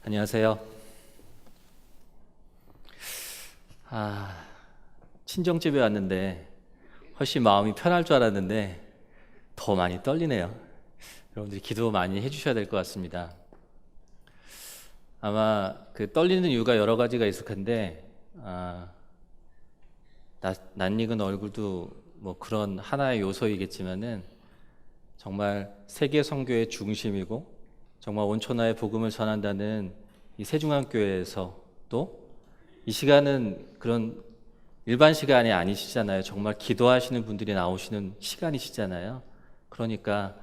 안녕하세요. 친정집에 왔는데 훨씬 마음이 편할 줄 알았는데 더 많이 떨리네요. 여러분들이 기도 많이 해주셔야 될 것 같습니다. 아마 그 떨리는 이유가 여러 가지가 있을 텐데, 낯익은 얼굴도 뭐 그런 하나의 요소이겠지만은 정말 세계 선교의 중심이고 정말 온천하의 복음을 전한다는 이 세중앙교회에서 또 이 시간은 그런 일반 시간이 아니시잖아요. 정말 기도하시는 분들이 나오시는 시간이시잖아요. 그러니까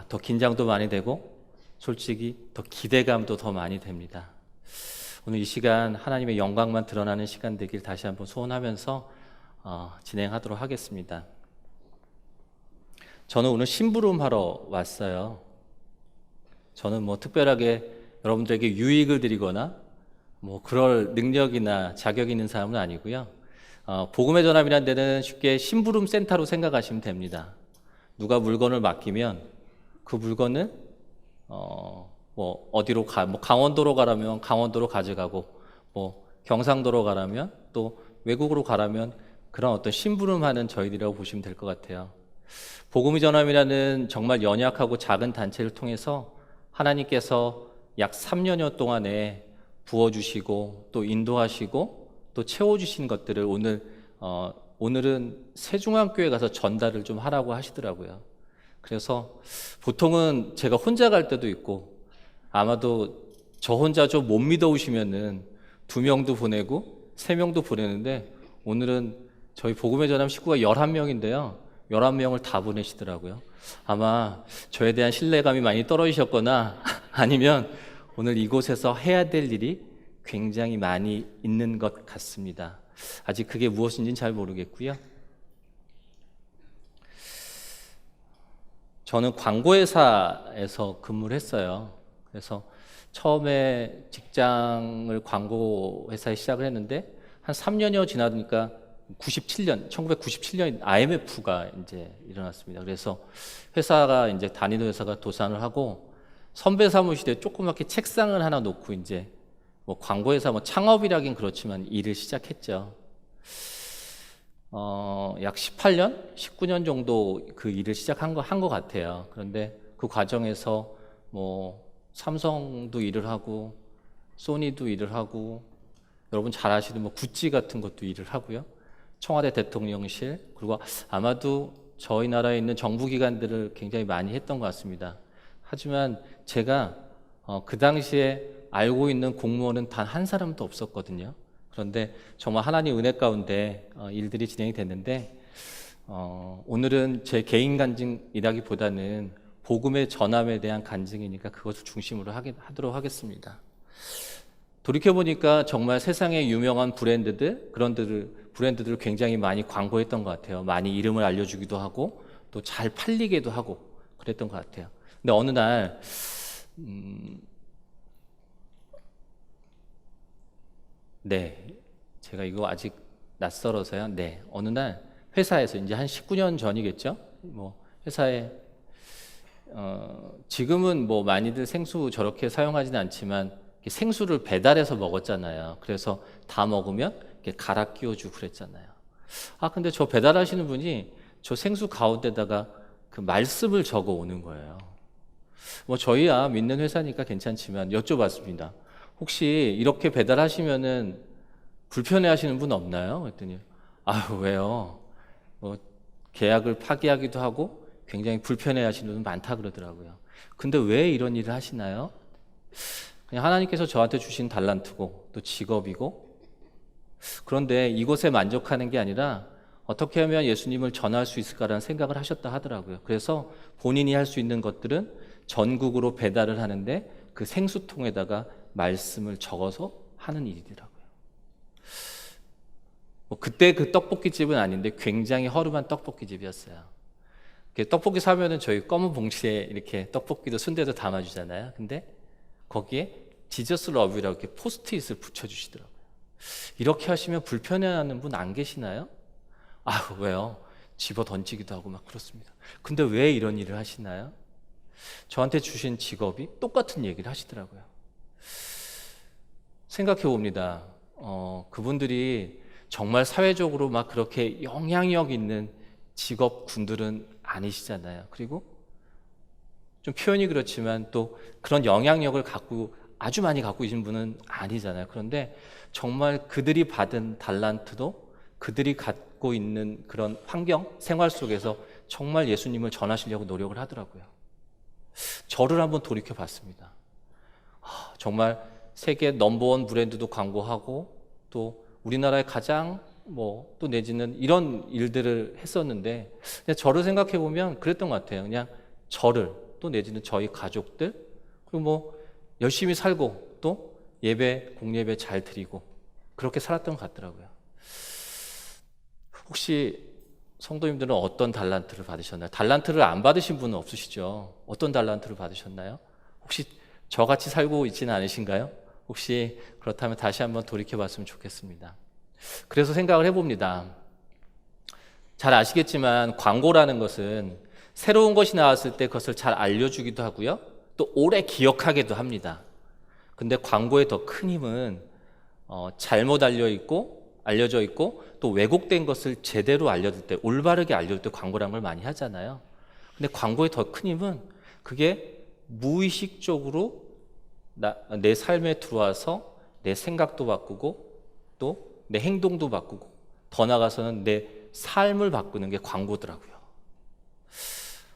더 긴장도 많이 되고 솔직히 더 기대감도 더 많이 됩니다. 오늘 이 시간 하나님의 영광만 드러나는 시간 되길 다시 한번 소원하면서 진행하도록 하겠습니다. 저는 오늘 심부름하러 왔어요. 저는 뭐 특별하게 여러분들에게 유익을 드리거나 뭐 그럴 능력이나 자격이 있는 사람은 아니고요. 복음의 전함이라는 데는 쉽게 심부름 센터로 생각하시면 됩니다. 누가 물건을 맡기면 그 물건을 뭐 어디로 뭐 강원도로 가라면 강원도로 가져가고 뭐 경상도로 가라면 또 외국으로 가라면 그런 어떤 심부름하는 저희들이라고 보시면 될 것 같아요. 복음의 전함이라는 정말 연약하고 작은 단체를 통해서 하나님께서 약 3년여 동안에 부어주시고 또 인도하시고 또 채워주신 것들을 오늘은 세중앙교회 가서 전달을 좀 하라고 하시더라고요. 그래서 보통은 제가 혼자 갈 때도 있고 아마도 저 혼자 좀 못 믿어오시면은 2명도 보내고 3명도 보내는데 오늘은 저희 복음의 전함 식구가 11명인데요. 11명을 다 보내시더라고요. 아마 저에 대한 신뢰감이 많이 떨어지셨거나 아니면 오늘 이곳에서 해야 될 일이 굉장히 많이 있는 것 같습니다. 아직 그게 무엇인지는 잘 모르겠고요. 저는 광고회사에서 근무를 했어요. 그래서 처음에 직장을 광고회사에 시작을 했는데 한 3년여 지나니까 1997년 IMF가 이제 일어났습니다. 그래서 회사가 이제 다니는 회사가 도산을 하고 선배 사무실에 조그맣게 책상을 하나 놓고 이제 뭐 광고회사 뭐 창업이라긴 그렇지만 일을 시작했죠. 약 18년, 19년 정도 그 일을 시작한 것 같아요. 그런데 그 과정에서 뭐 삼성도 일을 하고 소니도 일을 하고 여러분 잘 아시는 뭐 구찌 같은 것도 일을 하고요. 청와대 대통령실 그리고 아마도 저희 나라에 있는 정부기관들을 굉장히 많이 했던 것 같습니다. 하지만 제가 그 당시에 알고 있는 공무원은 단 한 사람도 없었거든요. 그런데 정말 하나님 은혜 가운데 일들이 진행이 됐는데 오늘은 제 개인 간증이라기보다는 복음의 전함에 대한 간증이니까 그것을 중심으로 하도록 하겠습니다. 돌이켜보니까 정말 세상에 유명한 브랜드들을 굉장히 많이 광고했던 것 같아요. 많이 이름을 알려주기도 하고 또 잘 팔리기도 하고 그랬던 것 같아요. 근데 어느 날 제가 이거 아직 낯설어서요. 어느 날 회사에서 이제 한 19년 전이겠죠. 뭐 회사에 지금은 뭐 많이들 생수 저렇게 사용하지는 않지만 생수를 배달해서 먹었잖아요. 그래서 다 먹으면 이렇게 갈아 끼워주고 그랬잖아요. 근데 저 배달하시는 분이 저 생수 가운데다가 그 말씀을 적어 오는 거예요. 뭐 저희야 믿는 회사니까 괜찮지만 여쭤봤습니다. 혹시 이렇게 배달하시면은 불편해하시는 분 없나요? 그랬더니 왜요? 뭐 계약을 파기하기도 하고 굉장히 불편해하시는 분 많다 그러더라고요. 근데 왜 이런 일을 하시나요? 그냥 하나님께서 저한테 주신 달란트고 또 직업이고 그런데 이곳에 만족하는 게 아니라 어떻게 하면 예수님을 전할 수 있을까라는 생각을 하셨다 하더라고요. 그래서 본인이 할 수 있는 것들은 전국으로 배달을 하는데 그 생수통에다가 말씀을 적어서 하는 일이더라고요. 그때 그 떡볶이집은 아닌데 굉장히 허름한 떡볶이집이었어요. 떡볶이 사면은 저희 검은 봉지에 이렇게 떡볶이도 순대도 담아주잖아요. 근데 거기에 지저스 러브라고 이렇게 포스트잇을 붙여주시더라고요. 이렇게 하시면 불편해하는 분 안 계시나요? 왜요? 집어 던지기도 하고 막 그렇습니다. 근데 왜 이런 일을 하시나요? 저한테 주신 직업이 똑같은 얘기를 하시더라고요. 생각해 봅니다. 그분들이 정말 사회적으로 막 그렇게 영향력 있는 직업군들은 아니시잖아요. 그리고 좀 표현이 그렇지만 또 그런 영향력을 갖고 아주 많이 갖고 계신 분은 아니잖아요. 그런데 정말 그들이 받은 달란트도 그들이 갖고 있는 그런 환경, 생활 속에서 정말 예수님을 전하시려고 노력을 하더라고요. 저를 한번 돌이켜 봤습니다. 정말 세계 넘버원 브랜드도 광고하고 또 우리나라의 가장 또 내지는 이런 일들을 했었는데 그냥 저를 생각해 보면 그랬던 것 같아요. 그냥 저를 또 내지는 저희 가족들 그리고 열심히 살고 또 예배 공예배 잘 드리고 그렇게 살았던 것 같더라고요. 혹시 성도님들은 어떤 달란트를 받으셨나요? 달란트를 안 받으신 분은 없으시죠? 어떤 달란트를 받으셨나요? 혹시 저같이 살고 있지는 않으신가요? 혹시 그렇다면 다시 한번 돌이켜 봤으면 좋겠습니다. 그래서 생각을 해봅니다. 잘 아시겠지만 광고라는 것은 새로운 것이 나왔을 때 그것을 잘 알려주기도 하고요. 또 오래 기억하기도 합니다. 근데 광고의 더 큰 힘은 잘못 알려져 있고 또 왜곡된 것을 제대로 알려줄 때, 올바르게 알려줄 때 광고라는 걸 많이 하잖아요. 근데 광고의 더 큰 힘은 그게 무의식적으로 내 삶에 들어와서 내 생각도 바꾸고 또 내 행동도 바꾸고 더 나아가서는 내 삶을 바꾸는 게 광고더라고요.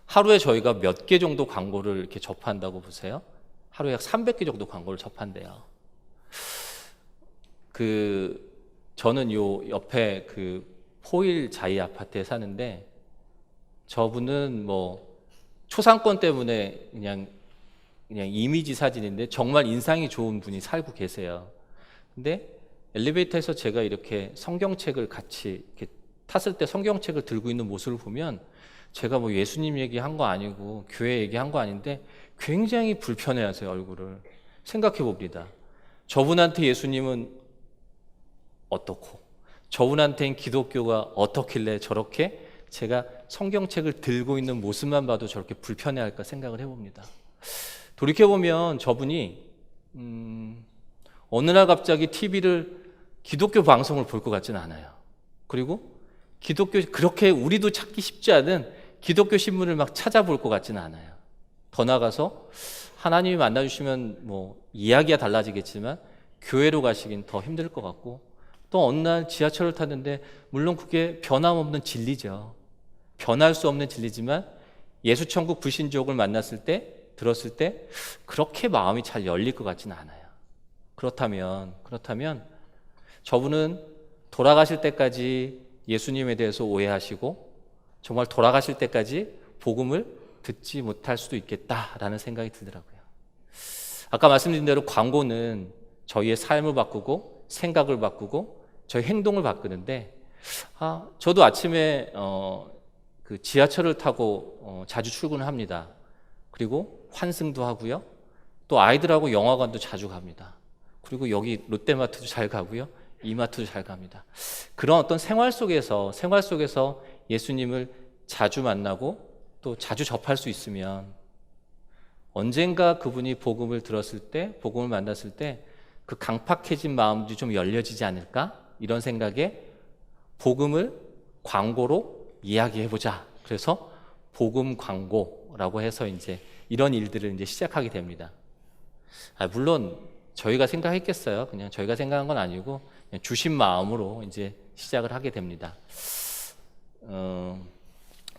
하루에 저희가 몇 개 정도 광고를 이렇게 접한다고 보세요? 하루에 약 300개 정도 광고를 접한대요. 저는 요 옆에 포일 자이 아파트에 사는데 저분은 초상권 때문에 그냥 이미지 사진인데 정말 인상이 좋은 분이 살고 계세요. 근데 엘리베이터에서 제가 이렇게 성경책을 같이 이렇게 탔을 때 성경책을 들고 있는 모습을 보면 제가 예수님 얘기한 거 아니고 교회 얘기한 거 아닌데 굉장히 불편해하세요. 얼굴을 생각해 봅니다. 저분한테 예수님은 어떻고 저분한테는 기독교가 어떻길래 저렇게 제가 성경책을 들고 있는 모습만 봐도 저렇게 불편해할까 생각을 해봅니다. 돌이켜보면 저분이 어느 날 갑자기 TV를 기독교 방송을 볼 것 같지는 않아요. 그리고 그렇게 우리도 찾기 쉽지 않은 기독교 신문을 막 찾아볼 것 같지는 않아요. 더 나아가서 하나님이 만나주시면 이야기가 달라지겠지만 교회로 가시긴 더 힘들 것 같고 또 어느 날 지하철을 탔는데 물론 그게 변함없는 진리죠. 변할 수 없는 진리지만 예수천국 불신족을 들었을 때 그렇게 마음이 잘 열릴 것 같지는 않아요. 그렇다면 저분은 돌아가실 때까지 예수님에 대해서 오해하시고 정말 돌아가실 때까지 복음을 듣지 못할 수도 있겠다라는 생각이 들더라고요. 아까 말씀드린 대로 광고는 저희의 삶을 바꾸고 생각을 바꾸고 저희 행동을 바꾸는데 저도 아침에 지하철을 타고 자주 출근을 합니다. 그리고 환승도 하고요. 또 아이들하고 영화관도 자주 갑니다. 그리고 여기 롯데마트도 잘 가고요. 이마트도 잘 갑니다. 그런 어떤 생활 속에서 예수님을 자주 만나고 또 자주 접할 수 있으면 언젠가 그분이 복음을 들었을 때, 복음을 만났을 때 그 강팍해진 마음도 좀 열려지지 않을까? 이런 생각에 복음을 광고로 이야기해보자. 그래서 복음 광고라고 해서 이제 이런 일들을 이제 시작하게 됩니다. 물론 저희가 생각했겠어요. 그냥 저희가 생각한 건 아니고 그냥 주신 마음으로 이제 시작을 하게 됩니다.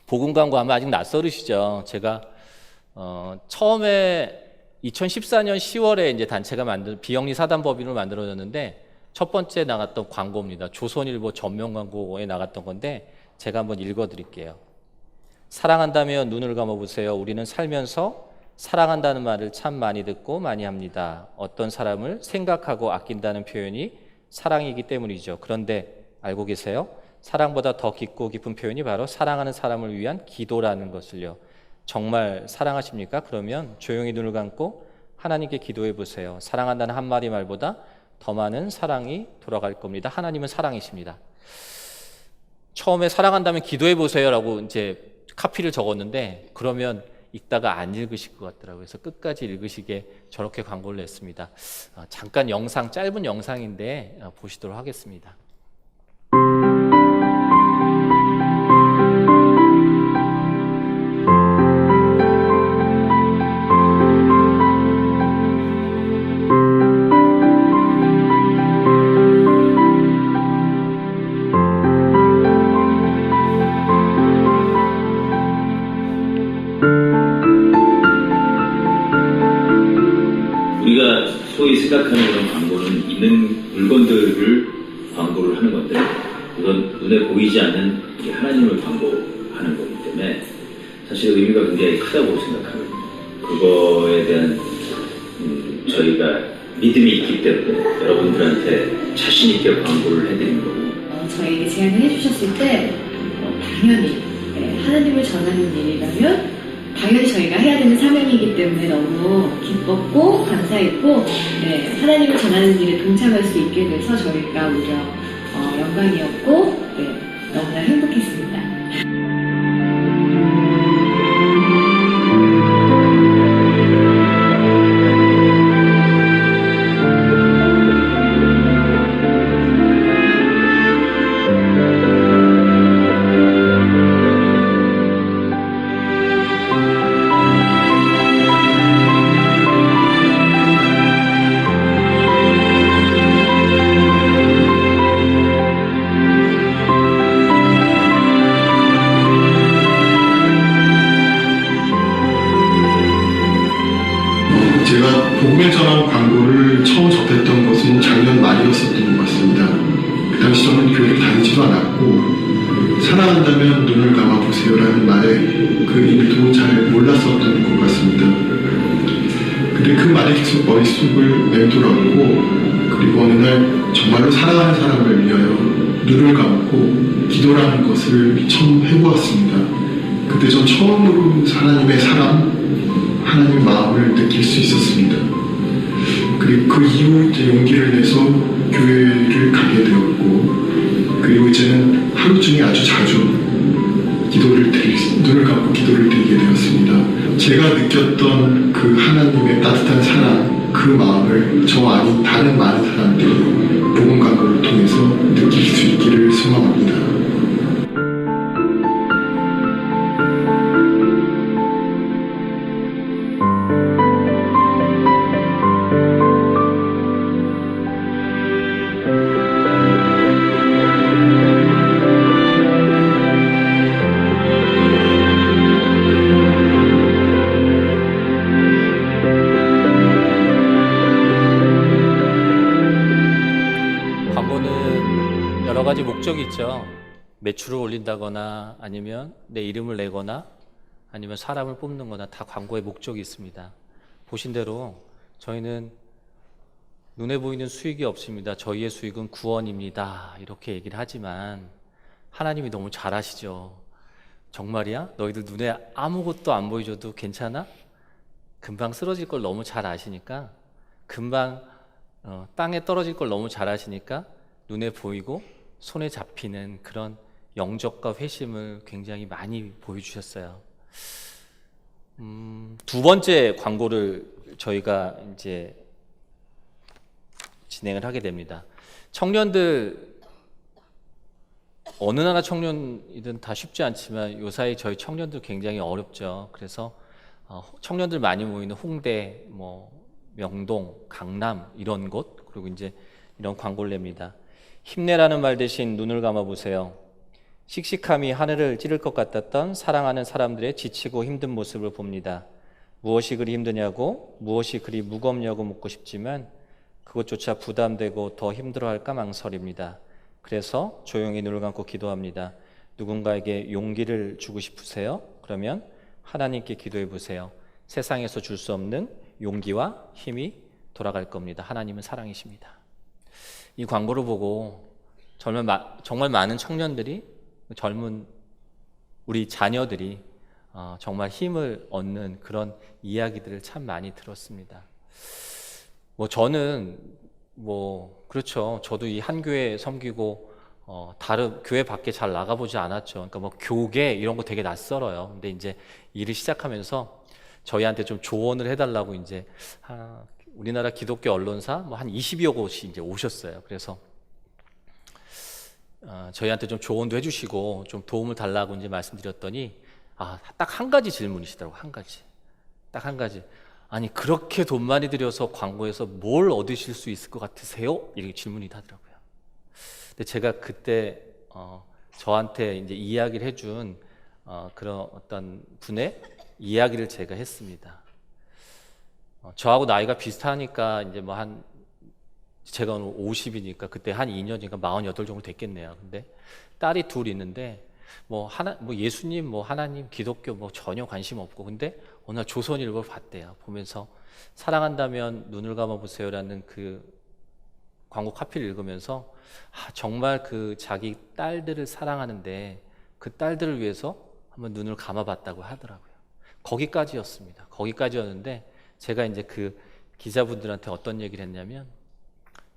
복음 광고 아마 아직 낯설으시죠. 제가 처음에 2014년 10월에 이제 단체가 비영리 사단법인으로 만들어졌는데 첫 번째 나갔던 광고입니다. 조선일보 전면 광고에 나갔던 건데 제가 한번 읽어드릴게요. 사랑한다며 눈을 감아보세요. 우리는 살면서 사랑한다는 말을 참 많이 듣고 많이 합니다. 어떤 사람을 생각하고 아낀다는 표현이 사랑이기 때문이죠. 그런데 알고 계세요? 사랑보다 더 깊고 깊은 표현이 바로 사랑하는 사람을 위한 기도라는 것을요. 정말 사랑하십니까? 그러면 조용히 눈을 감고 하나님께 기도해 보세요. 사랑한다는 한마디 말보다 더 많은 사랑이 돌아갈 겁니다. 하나님은 사랑이십니다. 처음에 사랑한다면 기도해 보세요라고 이제 카피를 적었는데 그러면 읽다가 안 읽으실 것 같더라고요. 그래서 끝까지 읽으시게 저렇게 광고를 냈습니다. 잠깐 영상, 짧은 영상인데 보시도록 하겠습니다. 우리가 소위 생각하는 그런 광고는 있는 물건들을 광고를 하는 건데, 그건 눈에 보이지 않는 하나님을 광고하는 거기 때문에 사실 의미가 굉장히 크다고 생각합니다. 그거에 대한 저희가 믿음이 있기 때문에 여러분들한테 자신 있게 광고를 해드린 거고. 저희에게 제안을 해주셨을 때 당연히 하나님을 전하는 일이라면 당연히 저희가 해야 되는 사명이기 때문에 너무 기뻤고 감사했고, 하나님을 전하는 일에 동참할 수 있게 돼서 저희가 오히려 영광이었고, 너무나 행복했습니다. 제가 복음을 전한 광고를 처음 접했던 것은 작년 말이었었던 것 같습니다. 그 당시 저는 교회를 다니지도 않았고 사랑한다면 눈을 감아보세요라는 말의 그 의미도 잘 몰랐었던 것 같습니다. 근데 그 말이 계속 머릿속을 맴돌았고, 그리고 어느 날 정말로 사랑하는 사람을 위하여 눈을 감고 기도라는 것을 처음 해보았습니다. 그때 전 처음으로 하나님의 사랑, 하나님의 마음을 느낄 수 있었습니다. 그리고 그 이후 이제 용기를 내서 교회를 가게 되었고, 그리고 이제는 하루 중에 아주 자주 눈을 감고 기도를 드리게 되었습니다. 제가 느꼈던 그 하나님의 따뜻한 사랑, 그 마음을 저 아닌 다른 많은 사람들이 복음 광고를 통해서 느낄 수 있기를 소망합니다. 광고는 여러 가지 목적이 있죠. 매출을 올린다거나 아니면 내 이름을 내거나 아니면 사람을 뽑는 거나 다 광고의 목적이 있습니다. 보신 대로 저희는 눈에 보이는 수익이 없습니다. 저희의 수익은 구원입니다. 이렇게 얘기를 하지만 하나님이 너무 잘하시죠. 정말이야? 너희들 눈에 아무것도 안 보여줘도 괜찮아? 금방 쓰러질 걸 너무 잘 아시니까, 금방 땅에 떨어질 걸 너무 잘 아시니까 눈에 보이고 손에 잡히는 그런 영접과 회심을 굉장히 많이 보여주셨어요. 두 번째 광고를 저희가 이제 진행을 하게 됩니다. 청년들, 어느 나라 청년이든 다 쉽지 않지만 요사이 저희 청년들 굉장히 어렵죠. 그래서 청년들 많이 모이는 홍대, 명동, 강남 이런 곳, 그리고 이제 이런 광고를 냅니다. 힘내라는 말 대신 눈을 감아보세요. 씩씩함이 하늘을 찌를 것 같았던 사랑하는 사람들의 지치고 힘든 모습을 봅니다. 무엇이 그리 힘드냐고, 무엇이 그리 무겁냐고 묻고 싶지만 그것조차 부담되고 더 힘들어할까 망설입니다. 그래서 조용히 눈을 감고 기도합니다. 누군가에게 용기를 주고 싶으세요? 그러면 하나님께 기도해 보세요. 세상에서 줄 수 없는 용기와 힘이 돌아갈 겁니다. 하나님은 사랑이십니다. 이 광고를 보고 정말 많은 청년들이, 젊은 우리 자녀들이 정말 힘을 얻는 그런 이야기들을 참 많이 들었습니다. 저는 그렇죠. 저도 이 한 교회 섬기고 다른 교회 밖에 잘 나가보지 않았죠. 그러니까 교계 이런 거 되게 낯설어요. 근데 이제 일을 시작하면서 저희한테 좀 조언을 해달라고 이제 우리나라 기독교 언론사 뭐 한 20여 곳이 이제 오셨어요. 그래서 저희한테 좀 조언도 해주시고 좀 도움을 달라고 이제 말씀드렸더니 딱 한 가지 질문이시더라고. 한 가지, 딱 한 가지. 아니 그렇게 돈 많이 들여서 광고해서 뭘 얻으실 수 있을 것 같으세요? 이렇게 질문이 하더라고요. 근데 제가 그때 저한테 이제 이야기를 해준 그런 어떤 분의 이야기를 제가 했습니다. 저하고 나이가 비슷하니까 이제 뭐 제가 오늘 50이니까 그때 한 2년이니까 48 정도 됐겠네요. 근데 딸이 둘 있는데 뭐 예수님, 뭐 하나님, 기독교 뭐 전혀 관심 없고, 근데 어느 날 조선일보를 봤대요. 보면서 사랑한다면 눈을 감아 보세요라는 그 광고 카피를 읽으면서 정말 그 자기 딸들을 사랑하는데 그 딸들을 위해서 한번 눈을 감아봤다고 하더라고요. 거기까지였습니다. 거기까지였는데 제가 이제 그 기자분들한테 어떤 얘기를 했냐면,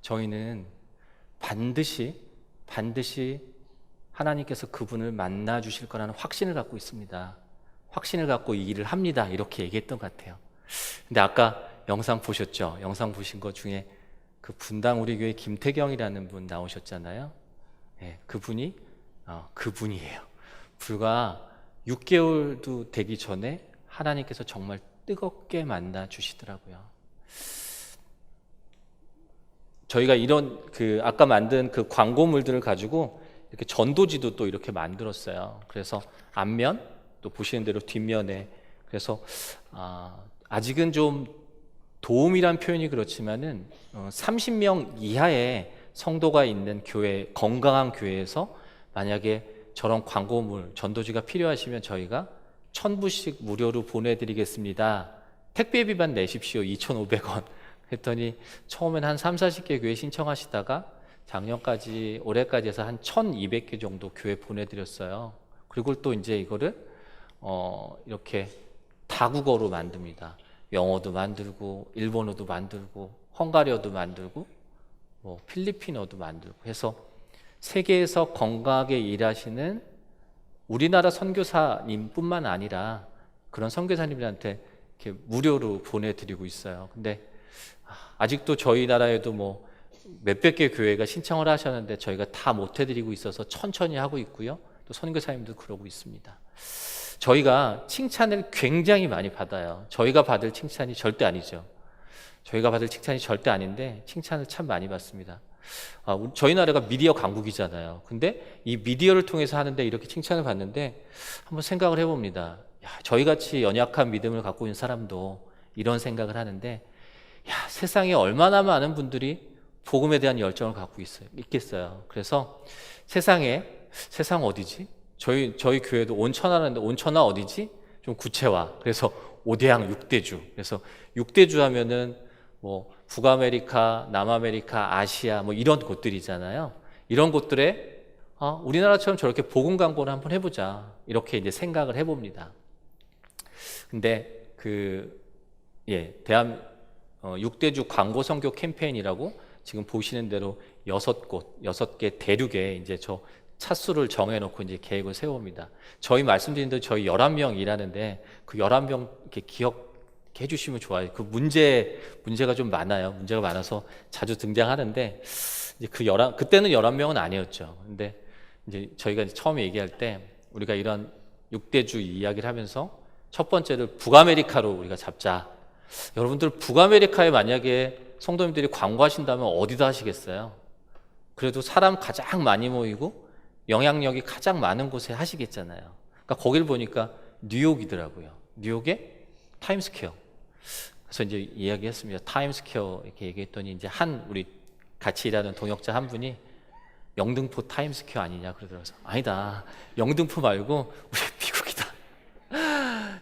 저희는 반드시 하나님께서 그분을 만나 주실 거라는 확신을 갖고 있습니다. 확신을 갖고 이 일을 합니다. 이렇게 얘기했던 것 같아요. 근데 아까 영상 보셨죠? 영상 보신 것 중에 그 분당 우리 교회 김태경이라는 분 나오셨잖아요. 네, 그분이에요. 불과 6개월도 되기 전에 하나님께서 정말 뜨겁게 만나 주시더라고요. 저희가 이런 아까 만든 그 광고물들을 가지고 이렇게 전도지도 또 이렇게 만들었어요. 그래서 앞면 또 보시는 대로 뒷면에, 그래서 아직은 좀 도움이란 표현이 그렇지만은 30명 이하의 성도가 있는 교회, 건강한 교회에서 만약에 저런 광고물, 전도지가 필요하시면 저희가 1,000부씩 무료로 보내드리겠습니다. 택배비만 내십시오. 2,500원. 했더니 처음엔 한 30-40개 교회 신청하시다가 작년까지, 올해까지 해서 한 1,200개 정도 교회 보내드렸어요. 그리고 또 이제 이거를 이렇게 다국어로 만듭니다. 영어도 만들고, 일본어도 만들고, 헝가리어도 만들고, 뭐 필리핀어도 만들고 해서 세계에서 건강하게 일하시는 우리나라 선교사님뿐만 아니라 그런 선교사님들한테 이렇게 무료로 보내드리고 있어요. 근데 아직도 저희 나라에도 뭐 몇백 개 교회가 신청을 하셨는데 저희가 다 못 해드리고 있어서 천천히 하고 있고요. 또 선교사님도 그러고 있습니다. 저희가 칭찬을 굉장히 많이 받아요. 저희가 받을 칭찬이 절대 아니죠. 저희가 받을 칭찬이 절대 아닌데 칭찬을 참 많이 받습니다. 저희 나라가 미디어 강국이잖아요. 근데 이 미디어를 통해서 하는데 이렇게 칭찬을 받는데 한번 생각을 해봅니다. 저희같이 연약한 믿음을 갖고 있는 사람도 이런 생각을 하는데, 세상에 얼마나 많은 분들이 복음에 대한 열정을 갖고 있겠어요. 그래서 세상 어디지? 저희 교회도 온천하는데 온천화 어디지? 좀 구체화. 그래서 5대양 6대주. 그래서 6대주 하면은 뭐 북아메리카, 남아메리카, 아시아 뭐 이런 곳들이잖아요. 이런 곳들에 우리나라처럼 저렇게 복음 광고를 한번 해보자. 이렇게 이제 생각을 해봅니다. 근데 6대주 광고 선교 캠페인이라고 지금 보시는 대로 6개 대륙에 이제 저 차수를 정해놓고 이제 계획을 세웁니다. 저희 말씀드린 대로 저희 11명 일하는데 그 11명 이렇게 기억해 주시면 좋아요. 그 문제가 좀 많아요. 문제가 많아서 자주 등장하는데, 이제 그때는 11명은 아니었죠. 근데 이제 저희가 처음에 얘기할 때 우리가 이런 6대주 이야기를 하면서 첫 번째를 북아메리카로 우리가 잡자. 여러분들 북아메리카에 만약에 성도님들이 광고하신다면 어디다 하시겠어요? 그래도 사람 가장 많이 모이고 영향력이 가장 많은 곳에 하시겠잖아요. 그러니까 거기를 보니까 뉴욕이더라고요. 뉴욕의 타임스퀘어. 그래서 이제 이야기했습니다. 타임스퀘어 이렇게 얘기했더니 이제 우리 같이 일하는 동역자 한 분이 영등포 타임스퀘어 아니냐 그러더라고요. 아니다. 영등포 말고 우리 미국이다.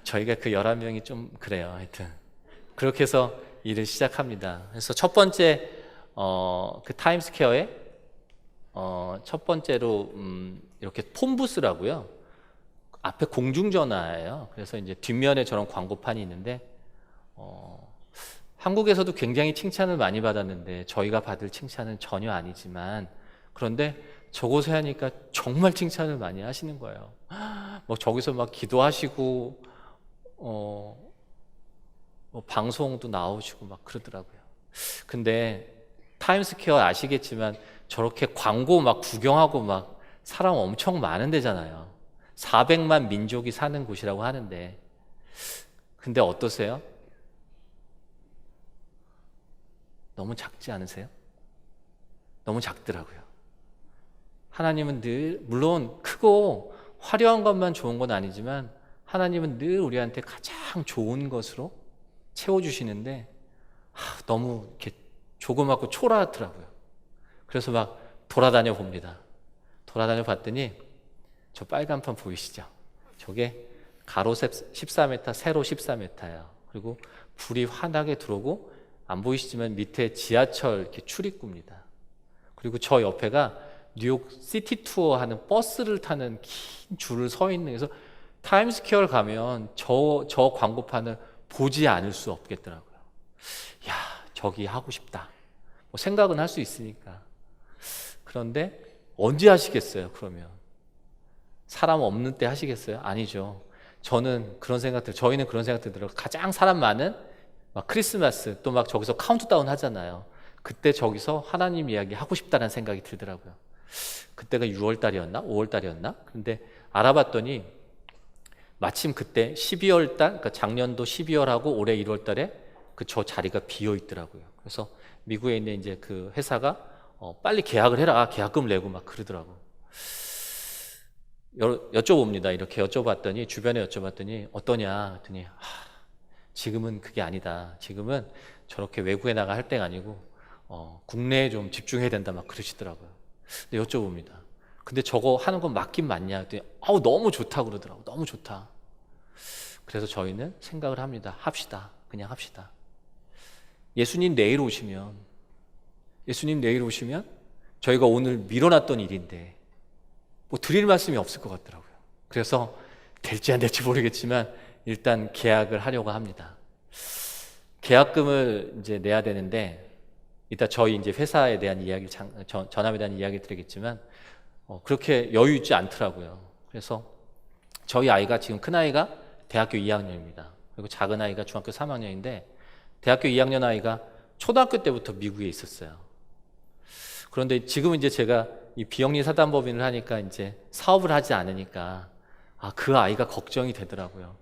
저희가 그 11명이 좀 그래요. 하여튼 그렇게 해서 일을 시작합니다. 그래서 첫 번째 그 타임스퀘어에 첫 번째로 이렇게 폰부스라고요. 앞에 공중전화예요. 그래서 이제 뒷면에 저런 광고판이 있는데 한국에서도 굉장히 칭찬을 많이 받았는데 저희가 받을 칭찬은 전혀 아니지만, 그런데 저곳에 하니까 정말 칭찬을 많이 하시는 거예요. 뭐 저기서 막 기도하시고 뭐 방송도 나오시고 막 그러더라고요. 근데 타임스퀘어 아시겠지만 저렇게 광고 막 구경하고 막 사람 엄청 많은 데잖아요. 400만 민족이 사는 곳이라고 하는데, 근데 어떠세요? 너무 작지 않으세요? 너무 작더라고요. 하나님은 늘, 물론 크고 화려한 것만 좋은 건 아니지만 하나님은 늘 우리한테 가장 좋은 것으로 채워주시는데 너무 이렇게 조그맣고 초라하더라고요. 그래서 막 돌아다녀 봅니다. 돌아다녀 봤더니 저 빨간판 보이시죠? 저게 가로 14m, 세로 14m예요. 그리고 불이 환하게 들어오고 안 보이시지만 밑에 지하철 이렇게 출입구입니다. 그리고 저 옆에가 뉴욕 시티 투어 하는 버스를 타는 긴 줄을 서 있는, 그래서 타임스퀘어를 가면 저 광고판을 보지 않을 수 없겠더라고요. 야, 저기 하고 싶다. 뭐 생각은 할 수 있으니까. 그런데 언제 하시겠어요, 그러면? 사람 없는 때 하시겠어요? 아니죠. 저희는 그런 생각 들어요. 가장 사람 많은 막 크리스마스 또 막 저기서 카운트다운 하잖아요. 그때 저기서 하나님 이야기 하고 싶다는 생각이 들더라고요. 그때가 6월 달이었나? 5월 달이었나? 근데 알아봤더니 마침 그때 12월 달, 그러니까 작년도 12월하고 올해 1월 달에 저 자리가 비어 있더라고요. 그래서 미국에 있는 이제 그 회사가 빨리 계약을 해라. 계약금 내고 막 그러더라고. 여쭤봅니다. 이렇게 여쭤봤더니, 주변에 여쭤봤더니 어떠냐 했더니 지금은 그게 아니다. 지금은 저렇게 외국에 나가 할 때가 아니고 국내에 좀 집중해야 된다 막 그러시더라고요. 근데 여쭤봅니다. 근데 저거 하는 건 맞긴 맞냐 했더니 너무 좋다 그러더라고. 너무 좋다. 그래서 저희는 생각을 합니다. 합시다. 그냥 합시다. 예수님 내일 오시면 저희가 오늘 미뤄놨던 일인데 뭐 드릴 말씀이 없을 것 같더라고요. 그래서 될지 안 될지 모르겠지만 일단 계약을 하려고 합니다. 계약금을 이제 내야 되는데 이따 저희 이제 회사에 대한 이야기, 전압에 대한 이야기 드리겠지만 그렇게 여유 있지 않더라고요. 그래서 저희 아이가 지금 큰 아이가 대학교 2학년입니다. 그리고 작은 아이가 중학교 3학년인데 대학교 2학년 아이가 초등학교 때부터 미국에 있었어요. 그런데 지금은 이제 제가 이 비영리 사단법인을 하니까 이제 사업을 하지 않으니까 그 아이가 걱정이 되더라고요.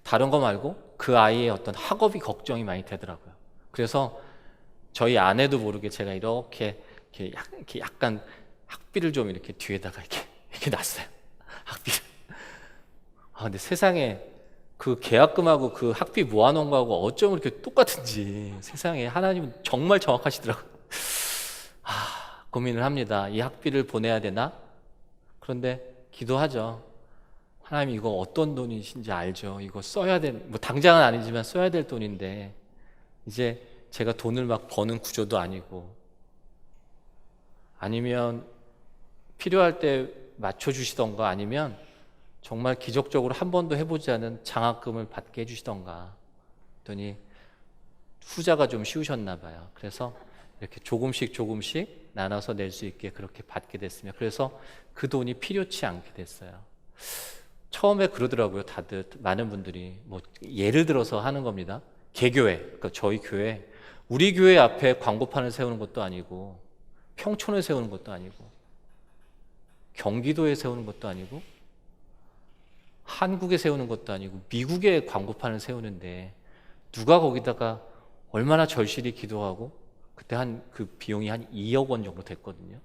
다른 거 말고 그 아이의 어떤 학업이 걱정이 많이 되더라고요. 그래서 저희 아내도 모르게 제가 이렇게 약간 학비를 좀 이렇게 뒤에다가 이렇게 놨어요. 학비를. 근데 세상에 그 계약금하고 그 학비 모아놓은 거하고 어쩜 이렇게 똑같은지 세상에 하나님은 정말 정확하시더라고요. 고민을 합니다. 이 학비를 보내야 되나? 그런데 기도하죠. 하나님 이거 어떤 돈이신지 알죠. 이거 써야 뭐 당장은 아니지만 써야 될 돈인데 이제 제가 돈을 막 버는 구조도 아니고 아니면 필요할 때 맞춰주시던가 아니면 정말 기적적으로 한 번도 해보지 않은 장학금을 받게 해주시던가 했더니 후자가 좀 쉬우셨나 봐요. 그래서 이렇게 조금씩 나눠서 낼 수 있게 그렇게 받게 됐습니다. 그래서 그 돈이 필요치 않게 됐어요. 처음에 그러더라고요. 다들 많은 분들이 뭐 예를 들어서 하는 겁니다. 개교회, 그러니까 저희 교회, 우리 교회 앞에 광고판을 세우는 것도 아니고 평촌에 세우는 것도 아니고 경기도에 세우는 것도 아니고 한국에 세우는 것도 아니고 미국에 광고판을 세우는데 누가 거기다가 얼마나 절실히 기도하고 그때 그 비용이 한 2억 원 정도 됐거든요.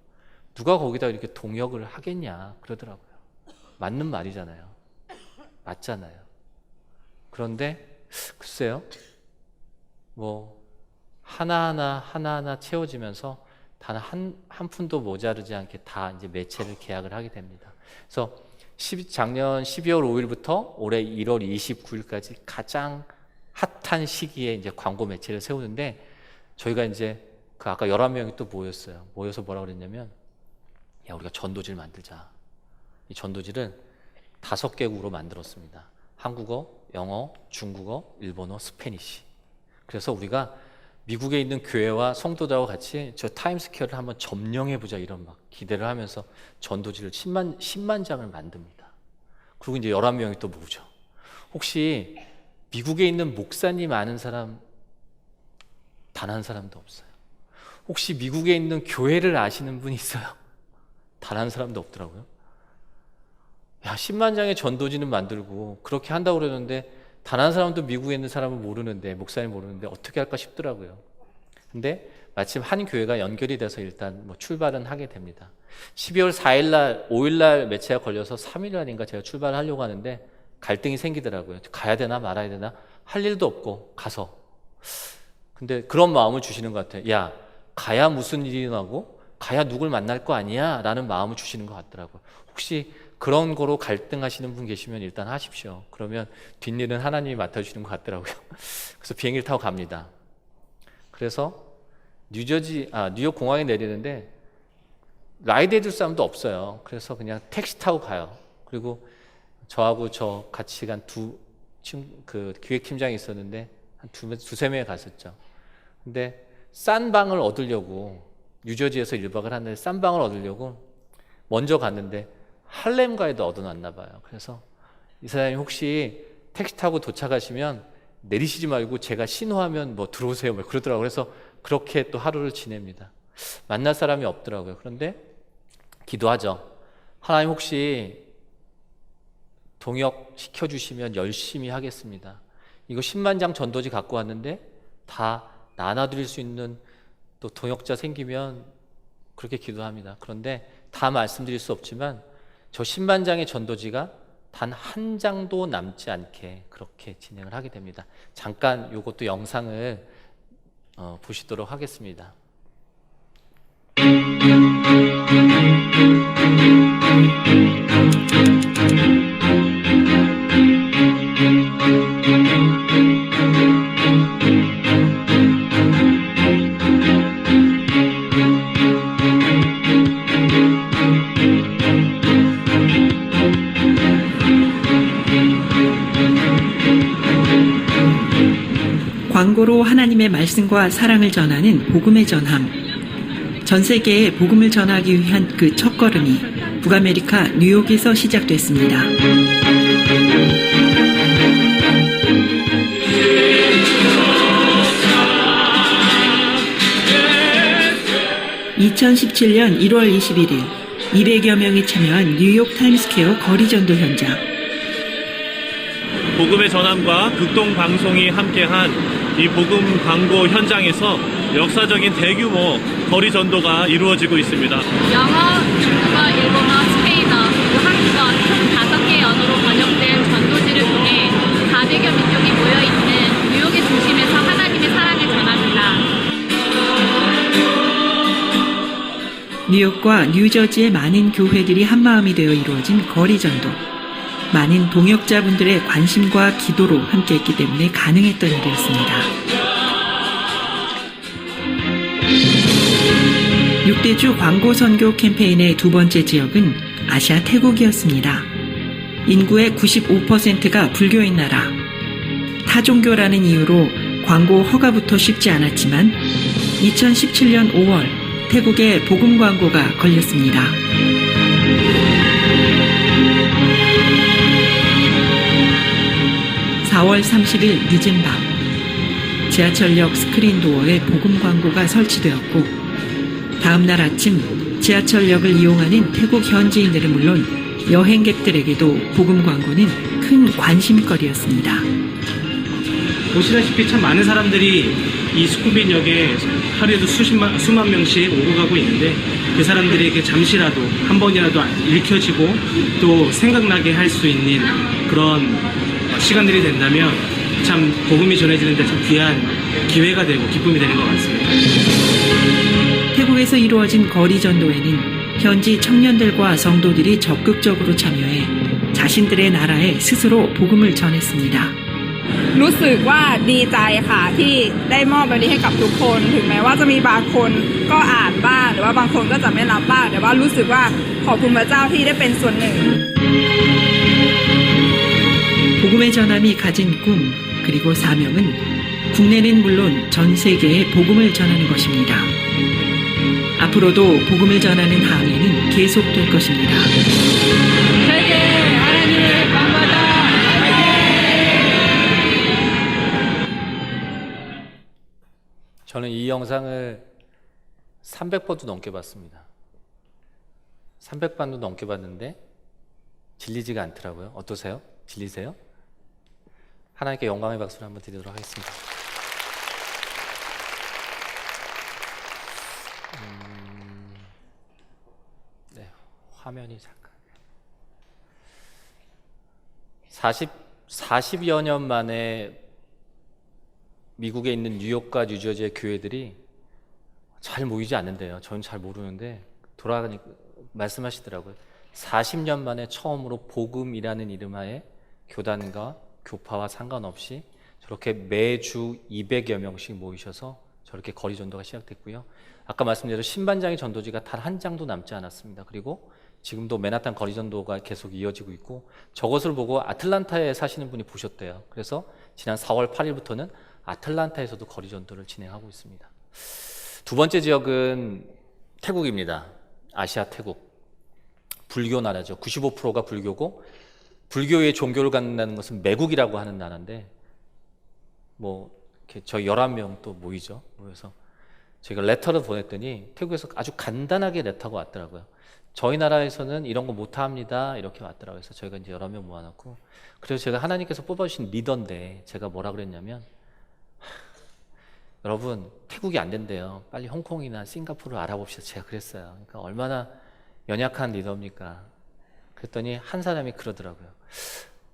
누가 거기다 이렇게 동역을 하겠냐 그러더라고요. 맞는 말이잖아요. 맞잖아요. 그런데 글쎄요. 뭐 하나하나 채워지면서 단 한 푼도 모자르지 않게 다 이제 매체를 계약을 하게 됩니다. 그래서 작년 12월 5일부터 올해 1월 29일까지 가장 핫한 시기에 이제 광고 매체를 세우는데 저희가 이제 그 아까 11명이 또 모였어요. 모여서 뭐라 그랬냐면 야, 우리가 전도지를 만들자. 이 전도지를 5개국으로 만들었습니다. 한국어, 영어, 중국어, 일본어, 스페니쉬. 그래서 우리가 미국에 있는 교회와 성도들하고 같이 저 타임스퀘어를 한번 점령해보자 이런 막 기대를 하면서 전도지를 10만 장을 만듭니다. 그리고 이제 11명이 또 모으죠. 혹시 미국에 있는 목사님 아는 사람 단 한 사람도 없어요. 혹시 미국에 있는 교회를 아시는 분이 있어요? 단 한 사람도 없더라고요. 야, 10만 장의 전도지는 만들고 그렇게 한다고 그러는데 단 한 사람도 미국에 있는 사람을 모르는데, 목사님 모르는데 어떻게 할까 싶더라고요. 근데 마침 한 교회가 연결이 돼서 일단 뭐 출발은 하게 됩니다. 12월 4일날, 5일날 매체가 걸려서 3일날인가 제가 출발을 하려고 하는데 갈등이 생기더라고요. 가야 되나 말아야 되나, 할 일도 없고 가서. 근데 그런 마음을 주시는 것 같아요. 야, 가야 무슨 일이 나고 가야 누굴 만날 거 아니야? 라는 마음을 주시는 것 같더라고요. 혹시 그런 거로 갈등하시는 분 계시면 일단 하십시오. 그러면 뒷일은 하나님이 맡아주시는 것 같더라고요. 그래서 비행기를 타고 갑니다. 그래서 뉴욕 공항에 내리는데 라이드 해줄 사람도 없어요. 그래서 그냥 택시 타고 가요. 그리고 저하고 저 같이 간 그 기획팀장이 있었는데 한 두세 명이 갔었죠. 근데 싼 방을 얻으려고, 뉴저지에서 1박을 하는데 싼 방을 얻으려고 먼저 갔는데 할렘가에도 얻어놨나 봐요. 그래서 이 사장님 혹시 택시 타고 도착하시면 내리시지 말고 제가 신호하면 뭐 들어오세요 뭐 그러더라고요. 그래서 그렇게 또 하루를 지냅니다. 만날 사람이 없더라고요. 그런데 기도하죠. 하나님 혹시 동역 시켜주시면 열심히 하겠습니다. 이거 10만 장 전도지 갖고 왔는데 다 나눠드릴 수 있는 또 동역자 생기면 그렇게 기도합니다. 그런데 다 말씀드릴 수 없지만 저 10만 장의 전도지가 단 한 장도 남지 않게 그렇게 진행을 하게 됩니다. 잠깐 이것도 영상을 보시도록 하겠습니다. 광고로 하나님의 말씀과 사랑을 전하는 복음의 전함. 전 세계에 복음을 전하기 위한 그 첫걸음이 북아메리카 뉴욕에서 시작됐습니다. 2017년 1월 21일 200여 명이 참여한 뉴욕 타임스퀘어 거리전도 현장. 복음의 전함과 극동방송이 함께한 이 복음 광고 현장에서 역사적인 대규모 거리 전도가 이루어지고 있습니다. 영어, 중국어, 일본어, 스페인어, 그리고 한국어 총 5개 언어로 번역된 전도지를 통해 400여 민족이 모여있는 뉴욕의 중심에서 하나님의 사랑을 전합니다. 뉴욕과 뉴저지의 많은 교회들이 한마음이 되어 이루어진 거리 전도. 많은 동역자분들의 관심과 기도로 함께했기 때문에 가능했던 일이었습니다. 6대주 광고 선교 캠페인의 두 번째 지역은 아시아 태국이었습니다. 인구의 95%가 불교인 나라. 타종교라는 이유로 광고 허가부터 쉽지 않았지만 2017년 5월 태국에 복음 광고가 걸렸습니다. (4월 30일) 늦은 밤 지하철역 스크린 도어에 복음 광고가 설치되었고 다음날 아침 지하철역을 이용하는 태국 현지인들은 물론 여행객들에게도 복음 광고는 큰 관심거리였습니다. 보시다시피 참 많은 사람들이 이 수쿠빈역에 하루에도 수만 명씩 오고 가고 있는데 그 사람들에게 잠시라도 한 번이라도 읽혀지고 또 생각나게 할 수 있는 그런 시간들이 된다면 참 복음이 전해지는데 참 귀한 기회가 되고 기쁨이 되는 것 같습니다. 태국에서 이루어진 거리 전도에는 현지 청년들과 성도들이 적극적으로 참여해 자신들의 나라에 스스로 복음을 전했습니다. รู้สึกว่าดีใจค่ะที่ได้มอบแบบนี้ให้กับทุกคนถึงแม้ว่าจะมีบางคนก็อ่านบ้างหรือว่าบางคนก็จะไม่รับบ้างแต่ว่ารู้สึกว่าขอบคุณพระเจ้าที่ได้เป็นส่วนหนึ่ง 복음의 전함이 가진 꿈 그리고 사명은 국내는 물론 전 세계에 복음을 전하는 것입니다. 앞으로도 복음을 전하는 항해는 계속될 것입니다. 세계 하나님을 광고하다. 저는 이 영상을 300번도 넘게 봤습니다. 300번도 넘게 봤는데 질리지가 않더라고요. 어떠세요? 질리세요? 하나님께 영광의 박수를 한번 드리도록 하겠습니다. 네, 화면이 잠깐 40여 년 만에 미국에 있는 뉴욕과 뉴저지의 교회들이 잘 모이지 않는데요. 저는 잘 모르는데 돌아가니까 말씀하시더라고요. 40년 만에 처음으로 복음이라는 이름하에 교단과 교파와 상관없이 저렇게 매주 200여 명씩 모이셔서 저렇게 거리 전도가 시작됐고요. 아까 말씀드린 신반장의 전도지가 단 한 장도 남지 않았습니다. 그리고 지금도 맨하탄 거리 전도가 계속 이어지고 있고, 저것을 보고 아틀란타에 사시는 분이 보셨대요. 그래서 지난 4월 8일부터는 아틀란타에서도 거리 전도를 진행하고 있습니다. 두 번째 지역은 태국입니다. 아시아 태국. 불교 나라죠. 95%가 불교고, 불교의 종교를 갖는다는 것은 매국이라고 하는 나라인데, 뭐 이렇게 저희 11명 또 모이죠. 모여서 제가 레터를 보냈더니 태국에서 아주 간단하게 레터가 왔더라고요. 저희 나라에서는 이런 거 못합니다, 이렇게 왔더라고요. 그래서 저희가 이제 11명 모아놨고, 그래서 제가 하나님께서 뽑아주신 리더인데 제가 뭐라 그랬냐면, 여러분 태국이 안 된대요. 빨리 홍콩이나 싱가포르를 알아봅시다. 제가 그랬어요. 그러니까 얼마나 연약한 리더입니까? 그랬더니 한 사람이 그러더라고요.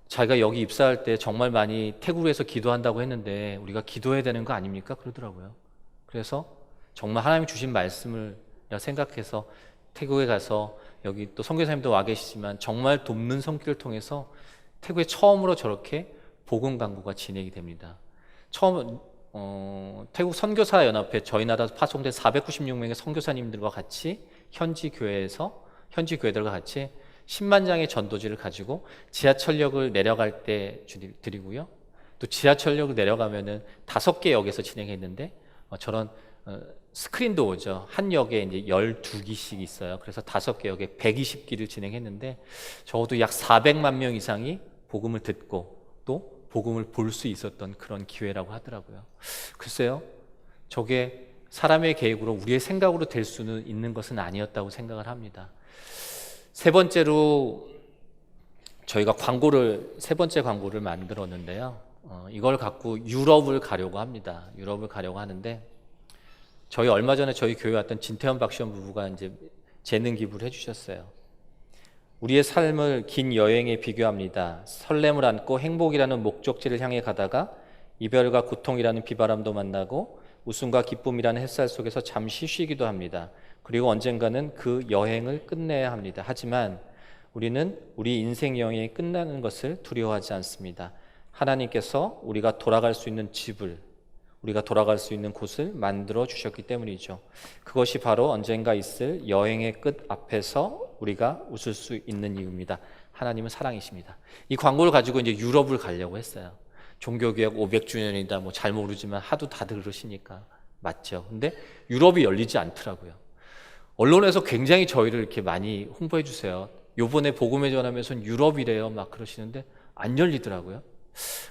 자기가 여기 입사할 때 정말 많이 태국에서 기도한다고 했는데 우리가 기도해야 되는 거 아닙니까? 그러더라고요. 그래서 정말 하나님이 주신 말씀을 생각해서 태국에 가서, 여기 또 선교사님도 와 계시지만 정말 돕는 손길을 통해서 태국에 처음으로 저렇게 복음 강구가 진행이 됩니다. 태국 선교사 연합회, 저희 나라 파송된 496명의 선교사님들과 같이 현지 교회들과 같이 10만 장의 전도지를 가지고 지하철역을 내려갈 때 드리고요. 또 지하철역을 내려가면은 5개 역에서 진행했는데, 저런 스크린도 오죠. 한 역에 이제 12기씩 있어요. 그래서 5개 역에 120기를 진행했는데, 적어도 약 400만 명 이상이 복음을 듣고 또 복음을 볼 수 있었던 그런 기회라고 하더라고요. 글쎄요, 저게 사람의 계획으로, 우리의 생각으로 될 수는 있는 것은 아니었다고 생각을 합니다. 세 번째로 저희가 세 번째 광고를 만들었는데요. 이걸 갖고 유럽을 가려고 합니다. 유럽을 가려고 하는데, 얼마 전에 저희 교회 왔던 진태현 박시원 부부가 이제 재능 기부를 해주셨어요. 우리의 삶을 긴 여행에 비교합니다. 설렘을 안고 행복이라는 목적지를 향해 가다가 이별과 고통이라는 비바람도 만나고 웃음과 기쁨이라는 햇살 속에서 잠시 쉬기도 합니다. 그리고 언젠가는 그 여행을 끝내야 합니다. 하지만 우리는 우리 인생 여행이 끝나는 것을 두려워하지 않습니다. 하나님께서 우리가 돌아갈 수 있는 집을, 우리가 돌아갈 수 있는 곳을 만들어 주셨기 때문이죠. 그것이 바로 언젠가 있을 여행의 끝 앞에서 우리가 웃을 수 있는 이유입니다. 하나님은 사랑이십니다. 이 광고를 가지고 이제 유럽을 가려고 했어요. 종교개혁 500주년이다 뭐 잘 모르지만 하도 다들 그러시니까 맞죠. 근데 유럽이 열리지 않더라고요. 언론에서 굉장히 저희를 이렇게 많이 홍보해 주세요. 요번에 복음에 전하면서 유럽이래요 막 그러시는데 안 열리더라고요.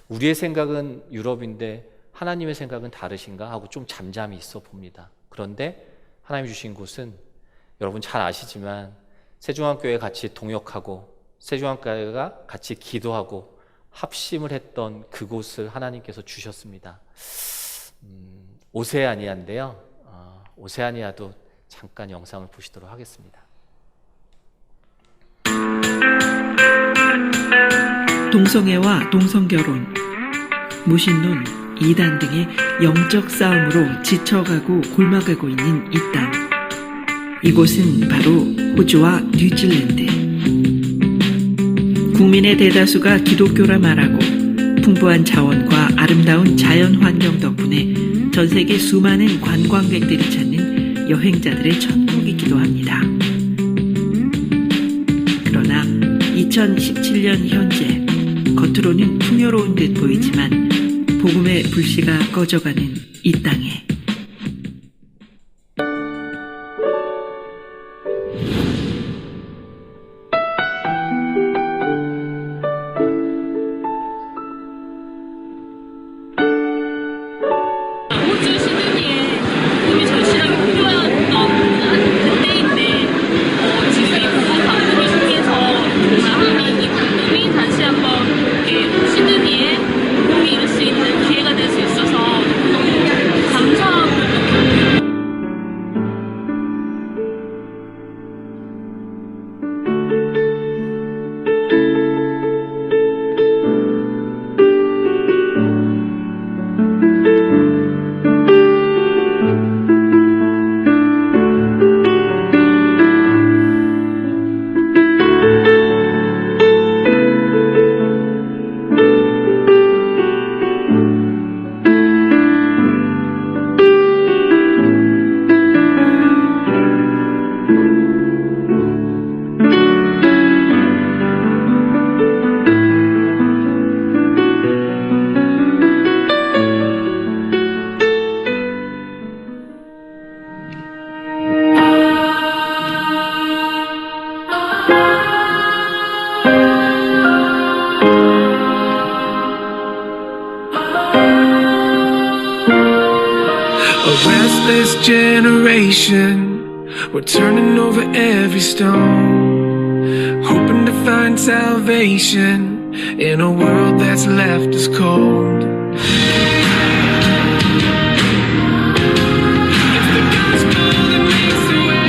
우리의 생각은 유럽인데 하나님의 생각은 다르신가 하고 좀 잠잠히 있어 봅니다. 그런데 하나님이 주신 곳은 여러분 잘 아시지만 세종안교회 같이 동역하고 세종안교회가 같이 기도하고 합심을 했던 그곳을 하나님께서 주셨습니다. 오세아니아인데요. 오세아니아도 잠깐 영상을 보시도록 하겠습니다. 동성애와 동성결혼, 무신론, 이단 등의 영적 싸움으로 지쳐가고 골마가고 있는 이 땅. 이곳은 바로 호주와 뉴질랜드. 국민의 대다수가 기독교라 말하고 풍부한 자원과 아름다운 자연 환경 덕분에 전 세계 수많은 관광객들이 찾는 여행자들의 천국이기도 합니다. 그러나 2017년 현재 겉으로는 풍요로운 듯 보이지만 복음의 불씨가 꺼져가는 이 땅에 호주 시드니에 generation, we're turning over every stone, hoping to find salvation in a world that's left us cold. It's the gospel that makes the way.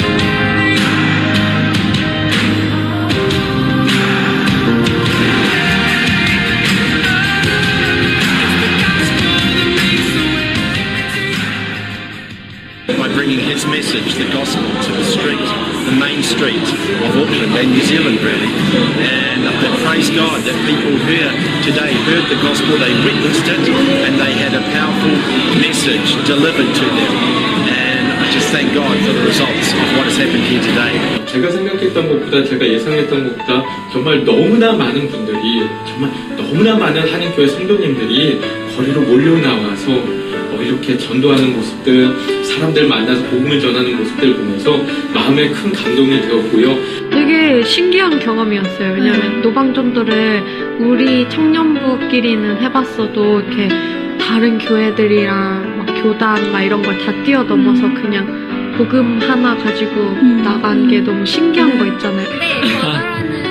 By bringing his message, the gospel, to the street, the main street of Auckland and New Zealand really. And praise God that people here today heard the gospel, they witnessed it, and they had a powerful message delivered to them. And I just thank God for the results of what has happened here today. 제가 생각했던 것보다, 제가 예상했던 것보다 정말 너무나 많은 분들이, 정말 너무나 많은 한인교회 성도님들이 거리로 몰려나와서 이렇게 전도하는 모습들, 사람들 만나서 복음을 전하는 모습들 보면서 마음에 큰 감동이 되었고요. 되게 신기한 경험이었어요. 왜냐하면 노방전도를 우리 청년부끼리는 해봤어도 이렇게 다른 교회들이랑 막 교단 막 이런 걸 다 뛰어넘어서 그냥 복음 하나 가지고 나간 게 너무 신기한 거 있잖아요. 근데 거절하는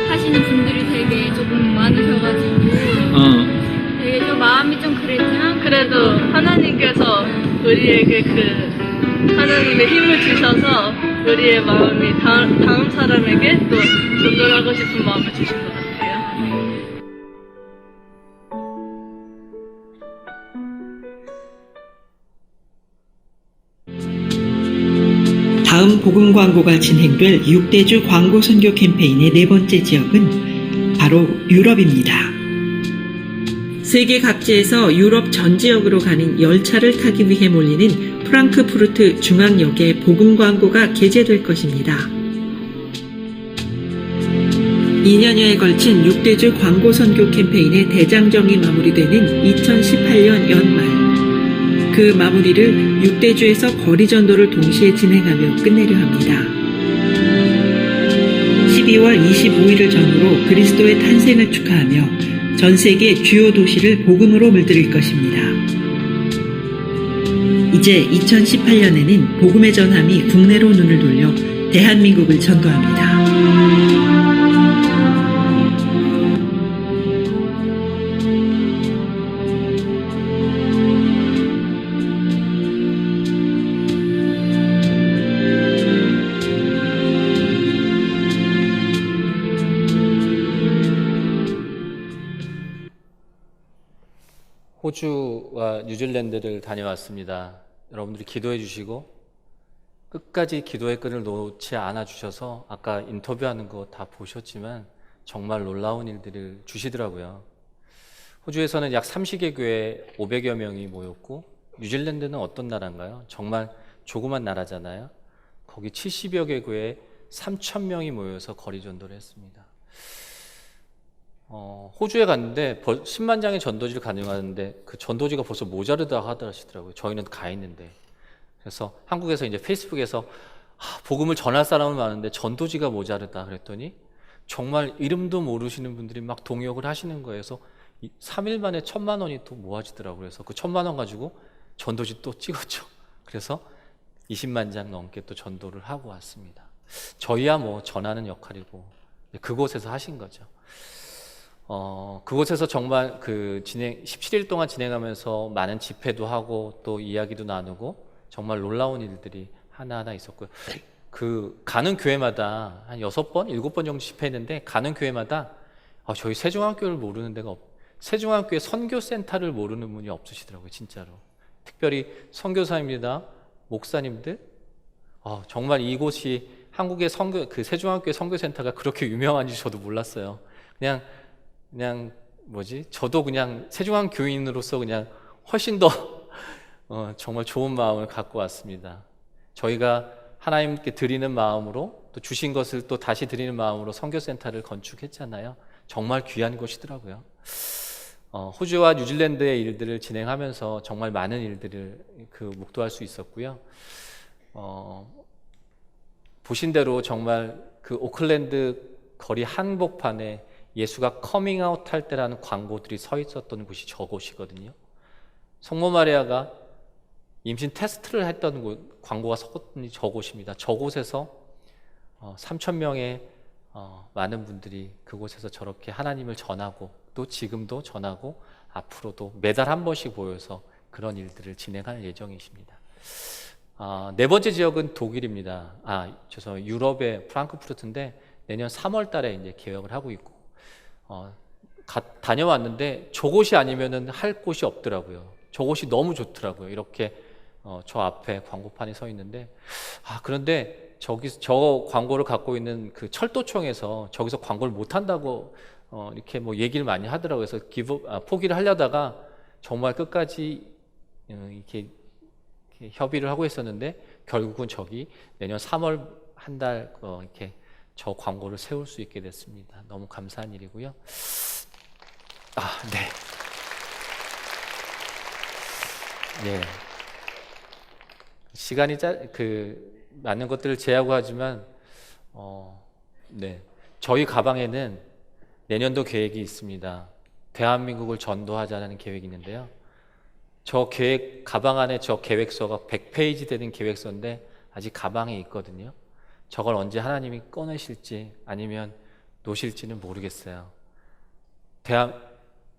하시는 분들이 되게 조금 많으셔가지고 되게 좀 마음이 좀 그랬지만 그래도 하나님께서 우리에게 그 하나님의 힘을 주셔서 우리의 마음이 다음 사람에게 또 전도를 하고 싶은 마음을 주신 것 같아요. 다음 복음 광고가 진행될 6대주 광고 선교 캠페인의 네 번째 지역은 바로 유럽입니다. 세계 각지에서 유럽 전 지역으로 가는 열차를 타기 위해 몰리는 프랑크푸르트 중앙역에 복음 광고가 게재될 것입니다. 2년여에 걸친 6대주 광고 선교 캠페인의 대장정이 마무리되는 2018년 연말, 그 마무리를 6대주에서 거리 전도를 동시에 진행하며 끝내려 합니다. 12월 25일을 전후로 그리스도의 탄생을 축하하며 전 세계 주요 도시를 복음으로 물들일 것입니다. 이제 2018년에는 복음의 전함이 국내로 눈을 돌려 대한민국을 전도합니다. 호주와 뉴질랜드를 다녀왔습니다. 여러분들이 기도해 주시고 끝까지 기도의 끈을 놓지 않아 주셔서 아까 인터뷰하는 거 다 보셨지만 정말 놀라운 일들을 주시더라고요. 호주에서는 약 30개 교회 500여 명이 모였고, 뉴질랜드는 어떤 나라인가요? 정말 조그만 나라잖아요. 거기 70여 개 교회에 3,000명이 모여서 거리 전도를 했습니다. 호주에 갔는데 10만 장의 전도지를 가능하는데 그 전도지가 벌써 모자르다 하더라고요. 저희는 가 있는데. 그래서 한국에서 이제 페이스북에서 복음을 전할 사람은 많은데 전도지가 모자르다 그랬더니 정말 이름도 모르시는 분들이 막 동역을 하시는 거예요. 그래서 3일 만에 1,000만 원이 또 모아지더라고요. 그래서 그 1,000만 원 가지고 전도지 또 찍었죠. 그래서 20만 장 넘게 또 전도를 하고 왔습니다. 저희야 뭐 전하는 역할이고 그곳에서 하신 거죠. 그곳에서 정말 17일 동안 진행하면서 많은 집회도 하고 또 이야기도 나누고 정말 놀라운 일들이 하나하나 있었고요. 가는 교회마다 한 6번, 7번 정도 집회했는데 가는 교회마다 저희 세종학교를 모르는 데가 세종학교의 선교센터를 모르는 분이 없으시더라고요. 진짜로. 특별히 선교사입니다. 목사님들. 정말 이곳이 한국의 세종학교의 선교센터가 그렇게 유명한지 저도 몰랐어요. 그냥 저도 그냥 세종한 교인으로서 그냥 훨씬 더 정말 좋은 마음을 갖고 왔습니다. 저희가 하나님께 드리는 마음으로 또 주신 것을 또 다시 드리는 마음으로 선교센터를 건축했잖아요. 정말 귀한 곳이더라고요. 호주와 뉴질랜드의 일들을 진행하면서 정말 많은 일들을 목도할 수 있었고요. 보신 대로 정말 오클랜드 거리 한복판에 예수가 커밍아웃 할 때라는 광고들이 서 있었던 곳이 저곳이거든요. 성모 마리아가 임신 테스트를 했던 광고가 저곳입니다. 저곳에서 3,000명의 많은 분들이 그곳에서 저렇게 하나님을 전하고 또 지금도 전하고 앞으로도 매달 한 번씩 모여서 그런 일들을 진행할 예정이십니다. 네 번째 지역은 독일입니다. 죄송해요. 유럽의 프랑크푸르트인데 내년 3월 달에 이제 개업을 하고 있고, 다녀왔는데 저곳이 아니면은 할 곳이 없더라고요. 저곳이 너무 좋더라고요. 이렇게 저 앞에 광고판이 서 있는데, 그런데 저 광고를 갖고 있는 그 철도청에서 저기서 광고를 못 한다고 이렇게 뭐 얘기를 많이 하더라고요. 그래서 포기를 하려다가 정말 끝까지 이렇게 협의를 하고 있었는데 결국은 저기 내년 3월 한 달 이렇게 저 광고를 세울 수 있게 됐습니다. 너무 감사한 일이고요. 네. 네. 시간이 많은 것들을 제하고 네. 저희 가방에는 내년도 계획이 있습니다. 대한민국을 전도하자는 계획이 있는데요. 저 가방 안에 저 계획서가 100페이지 되는 계획서인데 아직 가방에 있거든요. 저걸 언제 하나님이 꺼내실지 아니면 놓으실지는 모르겠어요.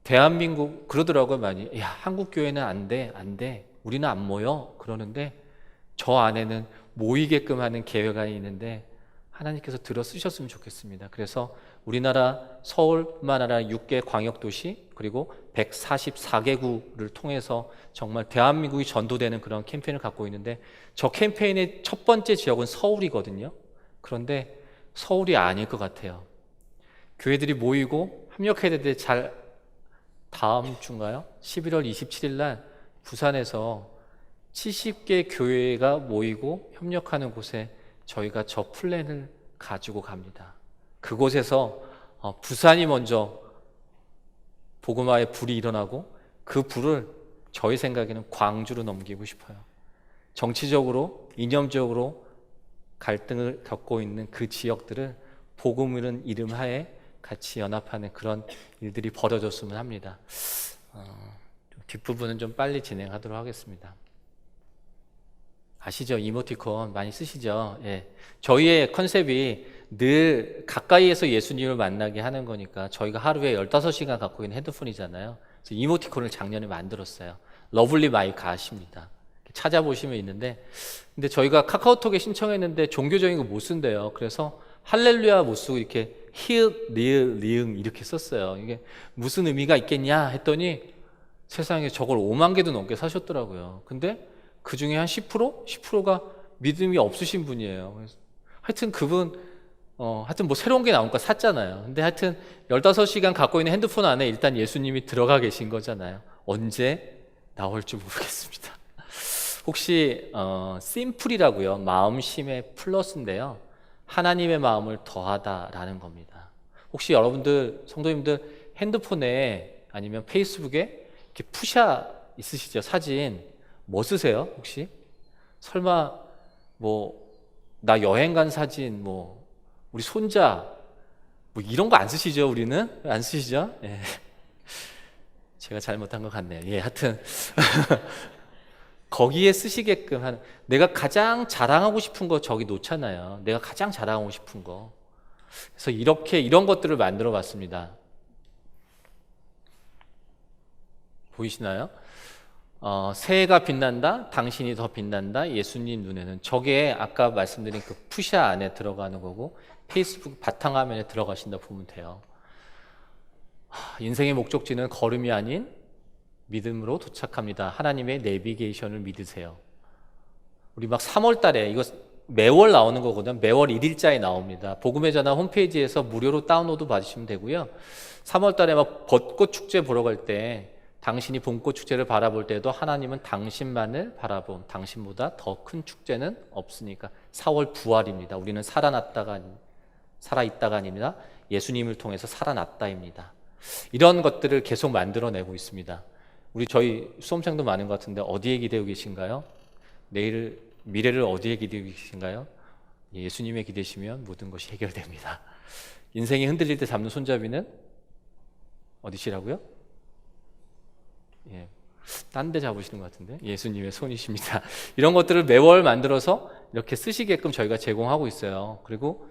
대한민국 그러더라고요. 많이. 야, 한국 교회는 안 돼. 우리는 안 모여. 그러는데 저 안에는 모이게끔 하는 계획안이 있는데 하나님께서 들어 쓰셨으면 좋겠습니다. 그래서 우리나라 서울뿐만 아니라 6개 광역도시 그리고 144개구를 통해서 정말 대한민국이 전도되는 그런 캠페인을 갖고 있는데 저 캠페인의 첫 번째 지역은 서울이거든요. 그런데 서울이 아닐 것 같아요. 교회들이 모이고 협력해야 되는데 다음 주인가요? 11월 27일 날 부산에서 70개 교회가 모이고 협력하는 곳에 저희가 저 플랜을 가지고 갑니다. 그곳에서 부산이 먼저 복음화의 불이 일어나고 그 불을 저희 생각에는 광주로 넘기고 싶어요. 정치적으로, 이념적으로 갈등을 겪고 있는 그 지역들을 복음이라는 이름 하에 같이 연합하는 그런 일들이 벌어졌으면 합니다. 뒷부분은 좀 빨리 진행하도록 하겠습니다. 아시죠? 이모티콘 많이 쓰시죠? 예. 저희의 컨셉이 늘 가까이에서 예수님을 만나게 하는 거니까 저희가 하루에 15시간 갖고 있는 핸드폰이잖아요. 그래서 이모티콘을 작년에 만들었어요. 러블리 마이크 아십니다. 찾아보시면 있는데, 근데 저희가 카카오톡에 신청했는데 종교적인 거 못 쓴대요. 그래서 할렐루야 못 쓰고 이렇게 히읗, 리을, 리응 이렇게 썼어요. 이게 무슨 의미가 있겠냐 했더니 세상에 저걸 5만 개도 넘게 사셨더라고요. 근데 그 중에 한 10%가 믿음이 없으신 분이에요. 그래서 하여튼 그분, 하여튼 뭐 새로운 게 나오니까 샀잖아요. 근데 하여튼 15시간 갖고 있는 핸드폰 안에 일단 예수님이 들어가 계신 거잖아요. 언제 나올지 모르겠습니다. 혹시, 심플이라고요. 마음심의 플러스인데요. 하나님의 마음을 더하다라는 겁니다. 혹시 여러분들, 성도님들 핸드폰에 아니면 페이스북에 이렇게 푸샤 있으시죠? 사진. 뭐 쓰세요, 혹시? 설마, 나 여행 간 사진, 우리 손자, 이런 거 안 쓰시죠, 우리는? 안 쓰시죠? 예. 제가 잘못한 것 같네요. 예, 하여튼. 거기에 쓰시게끔 하는, 내가 가장 자랑하고 싶은 거 저기 놓잖아요. 내가 가장 자랑하고 싶은 거. 그래서 이런 것들을 만들어 봤습니다. 보이시나요? 새해가 빛난다, 당신이 더 빛난다, 예수님 눈에는. 저게 아까 말씀드린 그 푸샤 안에 들어가는 거고 페이스북 바탕화면에 들어가신다 보면 돼요. 인생의 목적지는 걸음이 아닌 믿음으로 도착합니다. 하나님의 내비게이션을 믿으세요. 우리 막 3월 달에 이거 매월 나오는 거거든요. 매월 1일자에 나옵니다. 복음의 전화 홈페이지에서 무료로 다운로드 받으시면 되고요. 3월 달에 막 벚꽃 축제 보러 갈 때 당신이 봄꽃 축제를 바라볼 때도 하나님은 당신만을 바라본, 당신보다 더 큰 축제는 없으니까. 4월 부활입니다. 우리는 살아있다가 아닙니다. 예수님을 통해서 살아났다입니다. 이런 것들을 계속 만들어내고 있습니다. 저희 수험생도 많은 것 같은데 어디에 기대고 계신가요? 미래를 어디에 기대고 계신가요? 예수님에 기대시면 모든 것이 해결됩니다. 인생이 흔들릴 때 잡는 손잡이는 어디시라고요? 예. 딴 데 잡으시는 것 같은데 예수님의 손이십니다. 이런 것들을 매월 만들어서 이렇게 쓰시게끔 저희가 제공하고 있어요. 그리고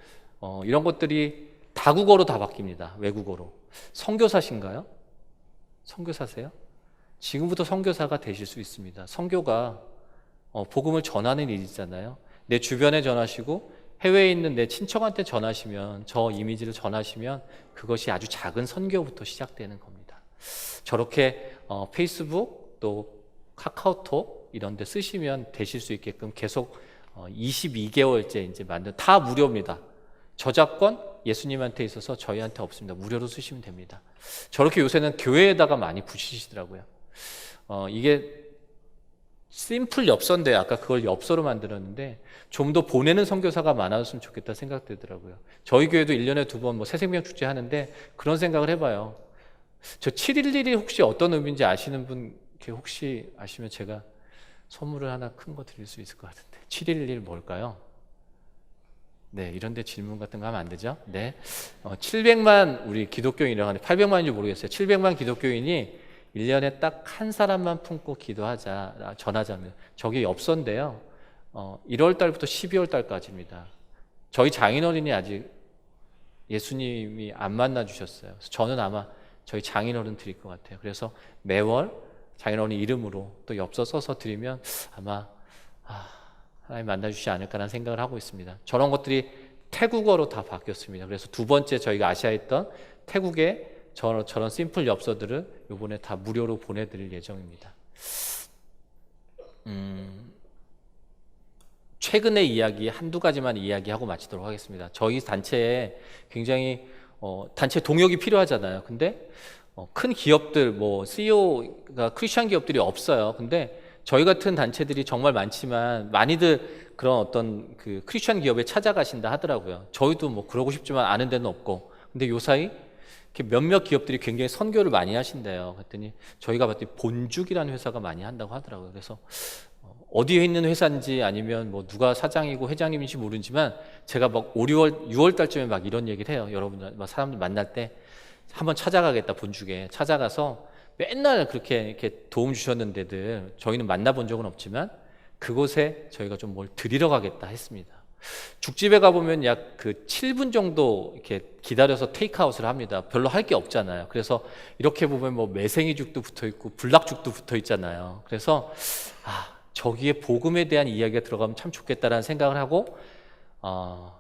이런 것들이 다국어로 다 바뀝니다. 외국어로. 선교사신가요? 선교사세요? 지금부터 선교사가 되실 수 있습니다. 선교가 복음을 전하는 일이잖아요. 내 주변에 전하시고 해외에 있는 내 친척한테 전하시면, 저 이미지를 전하시면 그것이 아주 작은 선교부터 시작되는 겁니다. 저렇게 페이스북 또 카카오톡 이런 데 쓰시면 되실 수 있게끔 계속 22개월째 이제 다 무료입니다. 저작권 예수님한테 있어서 저희한테 없습니다. 무료로 쓰시면 됩니다. 저렇게 요새는 교회에다가 많이 붙이시더라고요. 이게 심플 엽서인데 아까 그걸 엽서로 만들었는데 좀 더 보내는 선교사가 많아졌으면 좋겠다 생각되더라고요. 저희 교회도 1년에 2번 뭐 새생명 축제 하는데 그런 생각을 해봐요. 저 7.11이 혹시 어떤 의미인지 아시는 분 혹시 아시면 제가 선물을 하나 큰 거 드릴 수 있을 것 같은데 7.11 뭘까요? 네, 이런 데 질문 같은 거 하면 안 되죠? 네. 700만 우리 기독교인이라고 하는데 800만인지 모르겠어요. 700만 기독교인이 1년에 딱 한 사람만 품고 기도하자, 전하자면 저게 엽서인데요. 1월 달부터 12월 달까지입니다. 저희 장인어른이 아직 예수님이 안 만나 주셨어요. 그래서 저는 아마 저희 장인어른 드릴 것 같아요. 그래서 매월 장인어른 이름으로 또 엽서 써서 드리면 아마 하나님 만나주시지 않을까라는 생각을 하고 있습니다. 저런 것들이 태국어로 다 바뀌었습니다. 그래서 두 번째 저희가 아시아에 있던 태국의 저런 심플 엽서들을 이번에 다 무료로 보내드릴 예정입니다. 최근의 이야기 한두 가지만 이야기하고 마치도록 하겠습니다. 저희 단체에 굉장히 단체 동역이 필요하잖아요. 근데 큰 기업들 뭐 CEO가 크리스천 기업들이 없어요. 근데 저희 같은 단체들이 정말 많지만 많이들 그런 어떤 그 크리스천 기업에 찾아가신다 하더라고요. 저희도 뭐 그러고 싶지만 아는 데는 없고. 근데 요사이 이렇게 몇몇 기업들이 굉장히 선교를 많이 하신대요. 그랬더니 저희가 봤더니 본죽이라는 회사가 많이 한다고 하더라고요. 그래서 어디에 있는 회사인지 아니면 뭐 누가 사장이고 회장님인지 모르지만 제가 막 5, 6월 달쯤에 막 이런 얘기를 해요. 여러분들 막 사람들 만날 때 한번 찾아가겠다. 본죽에 찾아가서 맨날 그렇게 이렇게 도움 주셨는데들 저희는 만나본 적은 없지만 그곳에 저희가 좀 뭘 드리러 가겠다 했습니다. 죽집에 가보면 약 그 7분 정도 이렇게 기다려서 테이크아웃을 합니다. 별로 할 게 없잖아요. 그래서 이렇게 보면 뭐 매생이죽도 붙어 있고 불닭죽도 붙어 있잖아요. 그래서 저기에 복음에 대한 이야기가 들어가면 참 좋겠다라는 생각을 하고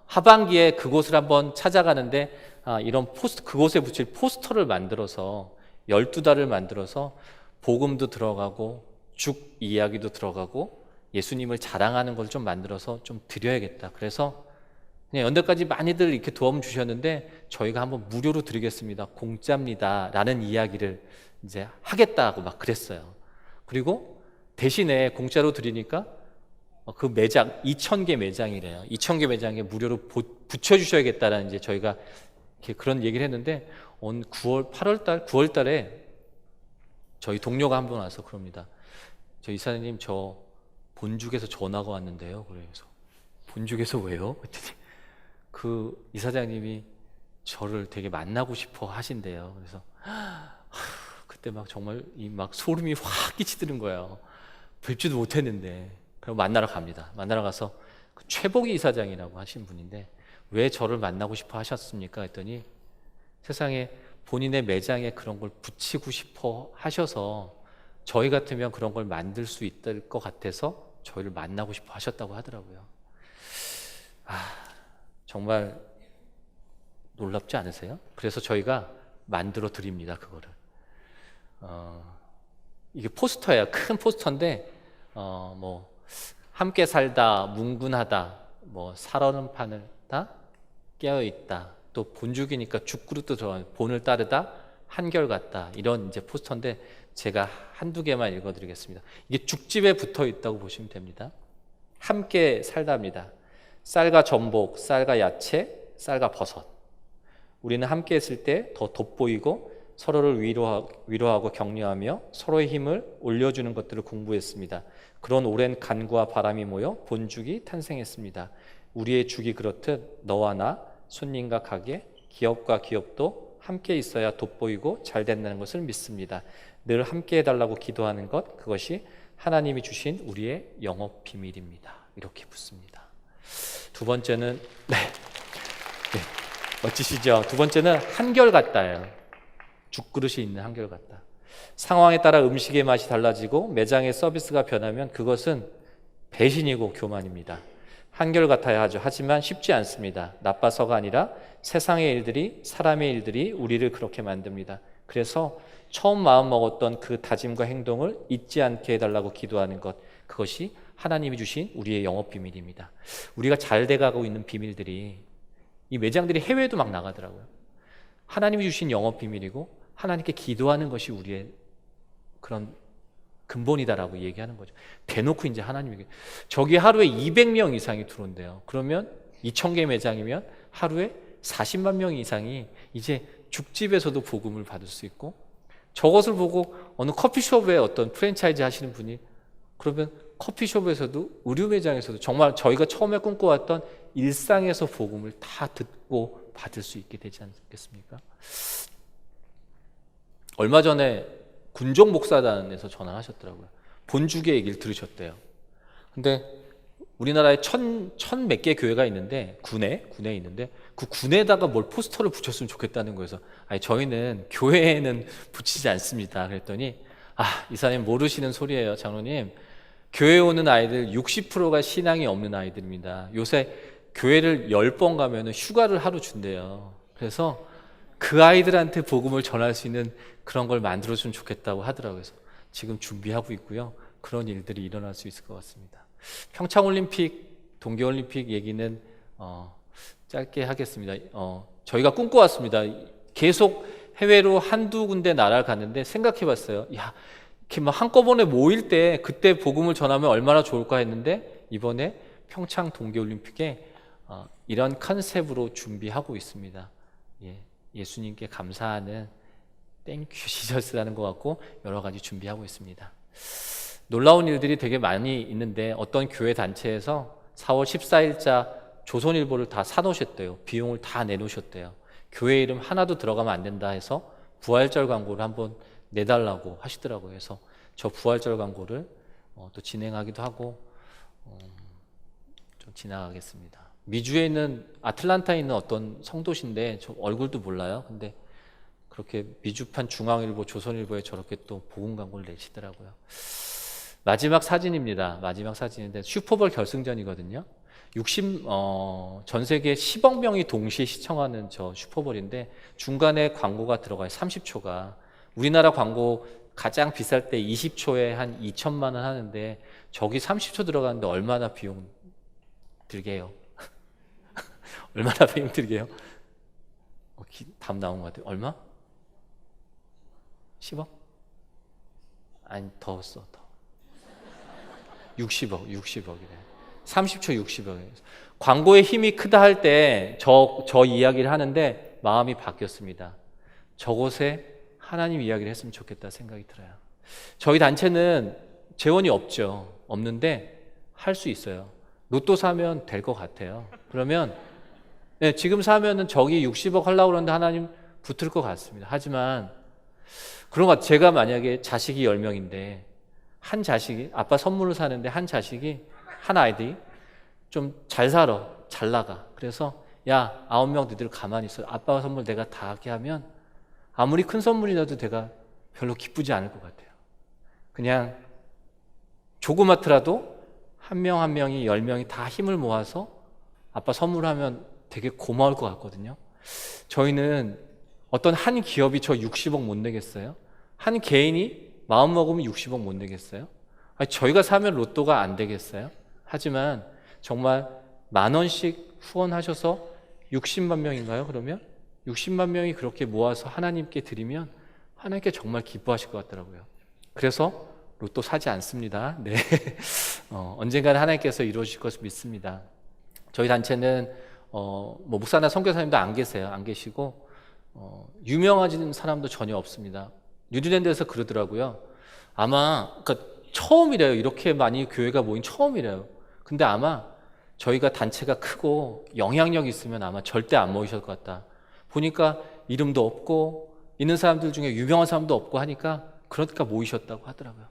하반기에 그곳을 한번 찾아가는데 이런 그곳에 붙일 포스터를 만들어서 12달을 만들어서 복음도 들어가고 죽 이야기도 들어가고 예수님을 자랑하는 걸 좀 만들어서 좀 드려야겠다. 그래서 그냥 연대까지 많이들 이렇게 도움 주셨는데 저희가 한번 무료로 드리겠습니다. 공짜입니다. 라는 이야기를 이제 하겠다고 막 그랬어요. 그리고 대신에 공짜로 드리니까 그 매장 2,000개 매장이래요. 2,000개 매장에 무료로 붙여주셔야겠다라는 이제 저희가 이렇게 그런 얘기를 했는데 9월 달에 저희 동료가 한 분 와서 그럽니다. 저 이사님 저 본죽에서 전화가 왔는데요. 그래서 본죽에서 왜요? 그랬더니 그 이사장님이 저를 되게 만나고 싶어 하신대요. 그래서 그때 막 정말 막 소름이 확 끼치드는 거예요. 뵙지도 못했는데. 그럼 만나러 갑니다. 만나러 가서 그 최복희 이사장이라고 하신 분인데 왜 저를 만나고 싶어 하셨습니까? 했더니 세상에 본인의 매장에 그런 걸 붙이고 싶어 하셔서 저희 같으면 그런 걸 만들 수 있을 것 같아서 저희를 만나고 싶어 하셨다고 하더라고요. 정말 놀랍지 않으세요? 그래서 저희가 만들어 드립니다. 그거를. 이게 포스터예요. 큰 포스터인데 뭐 함께 살다, 뭉근하다, 뭐 살얼음 판을 다 깨어있다. 또 본죽이니까 죽그릇도 들어가요. 본을 따르다, 한결같다. 이런 이제 포스터인데 제가 한두 개만 읽어드리겠습니다. 이게 죽집에 붙어 있다고 보시면 됩니다. 함께 살다입니다. 쌀과 전복, 쌀과 야채, 쌀과 버섯. 우리는 함께 했을 때 더 돋보이고 서로를 위로하고 격려하며 서로의 힘을 올려주는 것들을 공부했습니다. 그런 오랜 간구와 바람이 모여 본죽이 탄생했습니다. 우리의 죽이 그렇듯 너와 나, 손님과 가게, 기업과 기업도 함께 있어야 돋보이고 잘 된다는 것을 믿습니다. 늘 함께 해달라고 기도하는 것, 그것이 하나님이 주신 우리의 영업 비밀입니다. 이렇게 묻습니다. 두 번째는 멋지시죠? 두 번째는 한결같다예요. 죽그릇이 있는 한결같다. 상황에 따라 음식의 맛이 달라지고 매장의 서비스가 변하면 그것은 배신이고 교만입니다. 한결같아야 하죠. 하지만 쉽지 않습니다. 나빠서가 아니라 세상의 일들이, 사람의 일들이 우리를 그렇게 만듭니다. 그래서 처음 마음 먹었던 그 다짐과 행동을 잊지 않게 해달라고 기도하는 것, 그것이 하나님이 주신 우리의 영업 비밀입니다. 우리가 잘 돼가고 있는 비밀들이, 이 매장들이 해외에도 막 나가더라고요. 하나님이 주신 영업 비밀이고 하나님께 기도하는 것이 우리의 그런 근본이다라고 얘기하는 거죠. 대놓고 이제 하나님에게, 저기 하루에 200명 이상이 들어온대요. 그러면 2,000개 매장이면 하루에 40만 명 이상이 이제 죽집에서도 복음을 받을 수 있고, 저것을 보고 어느 커피숍에 어떤 프랜차이즈 하시는 분이, 그러면 커피숍에서도 의류 매장에서도 정말 저희가 처음에 꿈꿔왔던 일상에서 복음을 다 듣고 받을 수 있게 되지 않겠습니까? 얼마 전에 군종 목사단에서 전화하셨더라고요. 본주교 얘기를 들으셨대요. 근데 우리나라에 천 몇 개 교회가 있는데, 군에 있는데, 그 군에다가 뭘 포스터를 붙였으면 좋겠다는 거여서, 아니 저희는 교회에는 붙이지 않습니다. 그랬더니, 이사님 모르시는 소리예요, 장로님. 교회 오는 아이들 60%가 신앙이 없는 아이들입니다. 요새 교회를 10번 가면 휴가를 하루 준대요. 그래서 그 아이들한테 복음을 전할 수 있는 그런 걸 만들어주면 좋겠다고 하더라고요. 그래서 지금 준비하고 있고요. 그런 일들이 일어날 수 있을 것 같습니다. 평창올림픽, 동계올림픽 얘기는 짧게 하겠습니다. 저희가 꿈꿔왔습니다. 계속 해외로 한두 군데 나라를 갔는데 생각해봤어요. 이렇게 막 한꺼번에 모일 때 그때 복음을 전하면 얼마나 좋을까 했는데, 이번에 평창 동계올림픽에 이런 컨셉으로 준비하고 있습니다. 예수님께 감사하는 땡큐 시저스라는 것 같고 여러 가지 준비하고 있습니다. 놀라운 일들이 되게 많이 있는데, 어떤 교회 단체에서 4월 14일자 조선일보를 다 사놓으셨대요. 비용을 다 내놓으셨대요. 교회 이름 하나도 들어가면 안 된다 해서 부활절 광고를 한번 내달라고 하시더라고요. 그래서 저 부활절 광고를 또 진행하기도 하고 좀 지나가겠습니다. 미주에 있는, 아틀란타에 있는 어떤 성도신데 저 얼굴도 몰라요. 근데 그렇게 미주판 중앙일보, 조선일보에 저렇게 또 복음 광고를 내시더라고요. 마지막 사진입니다. 마지막 사진인데 슈퍼볼 결승전이거든요. 전 세계 10억 명이 동시에 시청하는 저 슈퍼볼인데 중간에 광고가 들어가요. 30초가. 우리나라 광고 가장 비쌀 때 20초에 한 2천만 원 하는데, 저기 30초 들어가는데 얼마나 비용 들게 해요? 얼마나 비용 들게 해요? 답 나온 것 같아요. 얼마? 10억? 아니 더 써. 60억이래. 30초 60억이에요. 광고의 힘이 크다 할 때 저 이야기를 하는데 마음이 바뀌었습니다. 저곳에 하나님 이야기를 했으면 좋겠다 생각이 들어요. 저희 단체는 재원이 없는데 할 수 있어요. 로또 사면 될 것 같아요. 그러면 지금 사면은 저기 60억 하려고 그러는데 하나님 붙을 것 같습니다. 하지만 그런 것 같아요. 제가 만약에 자식이 10명인데 한 자식이, 아빠 선물을 사는데 한 아이들이 좀 잘 살아, 잘 나가. 그래서 야, 9명 너희들 가만히 있어. 아빠 선물 내가 다 하게 하면 아무리 큰 선물이라도 내가 별로 기쁘지 않을 것 같아요. 그냥 조그맣더라도 한 명 한 명이 10명이 다 힘을 모아서 아빠 선물하면 되게 고마울 것 같거든요. 저희는 어떤 한 기업이 저 60억 못 내겠어요? 한 개인이 마음 먹으면 60억 못 내겠어요? 저희가 사면 로또가 안 되겠어요? 하지만 정말 10,000원씩 후원하셔서 60만 명인가요? 그러면 60만 명이 그렇게 모아서 하나님께 드리면 하나님께 정말 기뻐하실 것 같더라고요. 그래서 로또 사지 않습니다. 네. 언젠가는 하나님께서 이루어질 것을 믿습니다. 저희 단체는 목사나 선교사님도 안 계세요. 안 계시고 유명해진 사람도 전혀 없습니다. 뉴질랜드에서 그러더라고요. 아마 그러니까 처음이래요. 이렇게 많이 교회가 모인 처음이래요. 근데 아마 저희가 단체가 크고 영향력 있으면 아마 절대 안 모이실 것 같다. 보니까 이름도 없고 있는 사람들 중에 유명한 사람도 없고 하니까 그러니까 모이셨다고 하더라고요.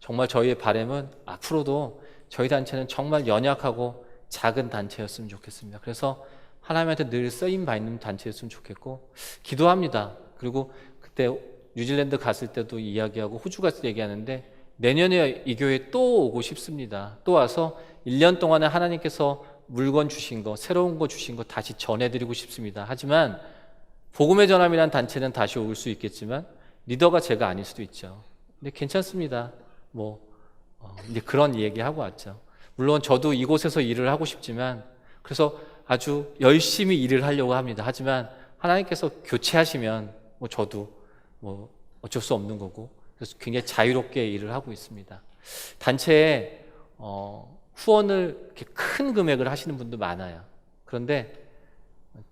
정말 저희의 바람은 앞으로도 저희 단체는 정말 연약하고 작은 단체였으면 좋겠습니다. 그래서 하나님한테 늘 쓰임 받는 단체였으면 좋겠고 기도합니다. 그리고 그때 뉴질랜드 갔을 때도 이야기하고 호주 갔을 때 얘기하는데 내년에 이 교회에 또 오고 싶습니다. 또 와서 1년 동안에 하나님께서 물건 주신 거, 새로운 거 주신 거 다시 전해드리고 싶습니다. 하지만 복음의 전함이라는 단체는 다시 올 수 있겠지만 리더가 제가 아닐 수도 있죠. 근데 괜찮습니다. 이제 그런 얘기하고 왔죠. 물론 저도 이곳에서 일을 하고 싶지만 그래서 아주 열심히 일을 하려고 합니다. 하지만 하나님께서 교체하시면 저도 어쩔 수 없는 거고 그래서 굉장히 자유롭게 일을 하고 있습니다. 단체에 후원을 이렇게 큰 금액을 하시는 분도 많아요. 그런데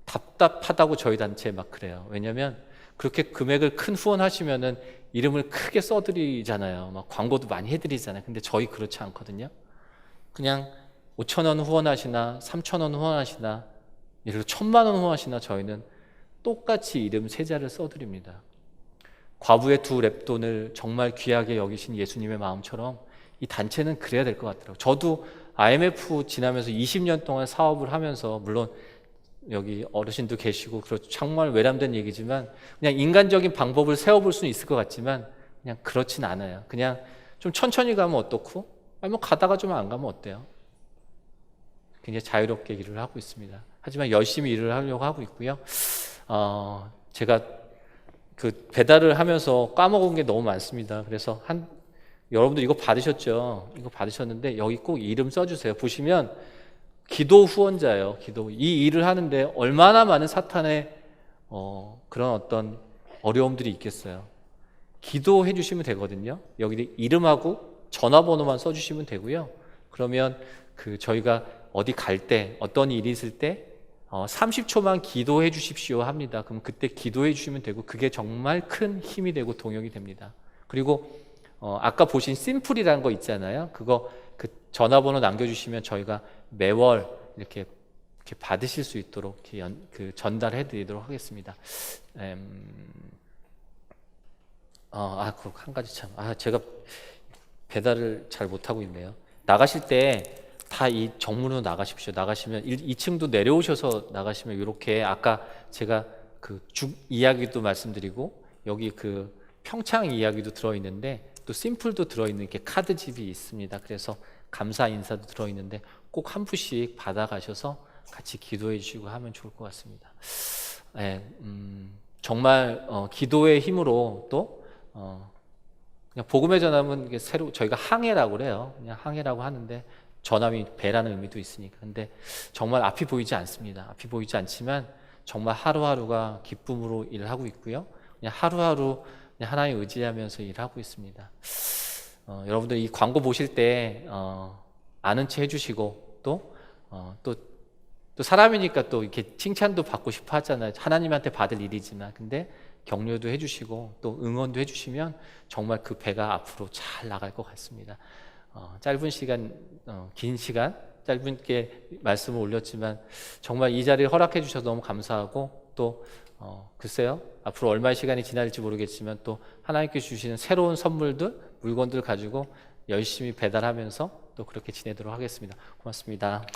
답답하다고 저희 단체 막 그래요. 왜냐하면 그렇게 금액을 큰 후원하시면은 이름을 크게 써드리잖아요. 막 광고도 많이 해드리잖아요. 근데 저희 그렇지 않거든요. 그냥 5,000원 후원하시나 3,000원 후원하시나 예를 들어 1,000만 원 후원하시나 저희는 똑같이 이름 세 자를 써드립니다. 과부의 두 랩돈을 정말 귀하게 여기신 예수님의 마음처럼 이 단체는 그래야 될 것 같더라고요. 저도 IMF 지나면서 20년 동안 사업을 하면서 물론 여기 어르신도 계시고 그렇죠. 정말 외람된 얘기지만 그냥 인간적인 방법을 세워볼 수는 있을 것 같지만 그냥 그렇진 않아요. 그냥 좀 천천히 가면 어떻고 아니면 가다가 좀 안 가면 어때요? 굉장히 자유롭게 일을 하고 있습니다. 하지만 열심히 일을 하려고 하고 있고요. 제가 그 배달을 하면서 까먹은 게 너무 많습니다. 그래서 여러분들 이거 받으셨죠? 이거 받으셨는데 여기 꼭 이름 써주세요. 보시면 기도 후원자예요. 이 일을 하는데 얼마나 많은 사탄의 그런 어떤 어려움들이 있겠어요. 기도해 주시면 되거든요. 여기 이름하고 전화번호만 써주시면 되고요. 그러면 저희가 어디 갈 때 어떤 일이 있을 때 30초만 기도해 주십시오 합니다. 그럼 그때 기도해 주시면 되고 그게 정말 큰 힘이 되고 동역이 됩니다. 그리고 아까 보신 심플이라는 거 있잖아요. 그거 전화번호 남겨주시면 저희가 매월 이렇게 받으실 수 있도록 전달해 드리도록 하겠습니다. 그거 한 가지 참. 제가 배달을 잘 못하고 있네요. 나가실 때 다 이 정문으로 나가십시오. 나가시면 2층도 내려오셔서 나가시면 이렇게 아까 제가 죽 이야기도 말씀드리고 여기 평창 이야기도 들어있는데 또 심플도 들어있는 이렇게 카드집이 있습니다. 그래서 감사 인사도 들어있는데 꼭 한 푸씩 받아가셔서 같이 기도해 주시고 하면 좋을 것 같습니다. 정말 기도의 힘으로 또 그냥 복음의 전함은 이게 새로 저희가 항해라고 그래요. 그냥 항해라고 하는데 전함이 배라는 의미도 있으니까. 근데 정말 앞이 보이지 않습니다. 앞이 보이지 않지만 정말 하루하루가 기쁨으로 일을 하고 있고요. 그냥 하루하루 그냥 하나님 의지하면서 일하고 있습니다. 여러분들 이 광고 보실 때 아는 체 해주시고 또 사람이니까 또 이렇게 칭찬도 받고 싶어 하잖아요. 하나님한테 받을 일이지만 근데 격려도 해주시고 또 응원도 해주시면 정말 그 배가 앞으로 잘 나갈 것 같습니다. 짧은 시간, 긴 시간, 짧게 말씀을 올렸지만 정말 이 자리를 허락해 주셔서 너무 감사하고 또 글쎄요 앞으로 얼마의 시간이 지날지 모르겠지만 또 하나님께서 주시는 새로운 선물들, 물건들 가지고 열심히 배달하면서 또 그렇게 지내도록 하겠습니다. 고맙습니다.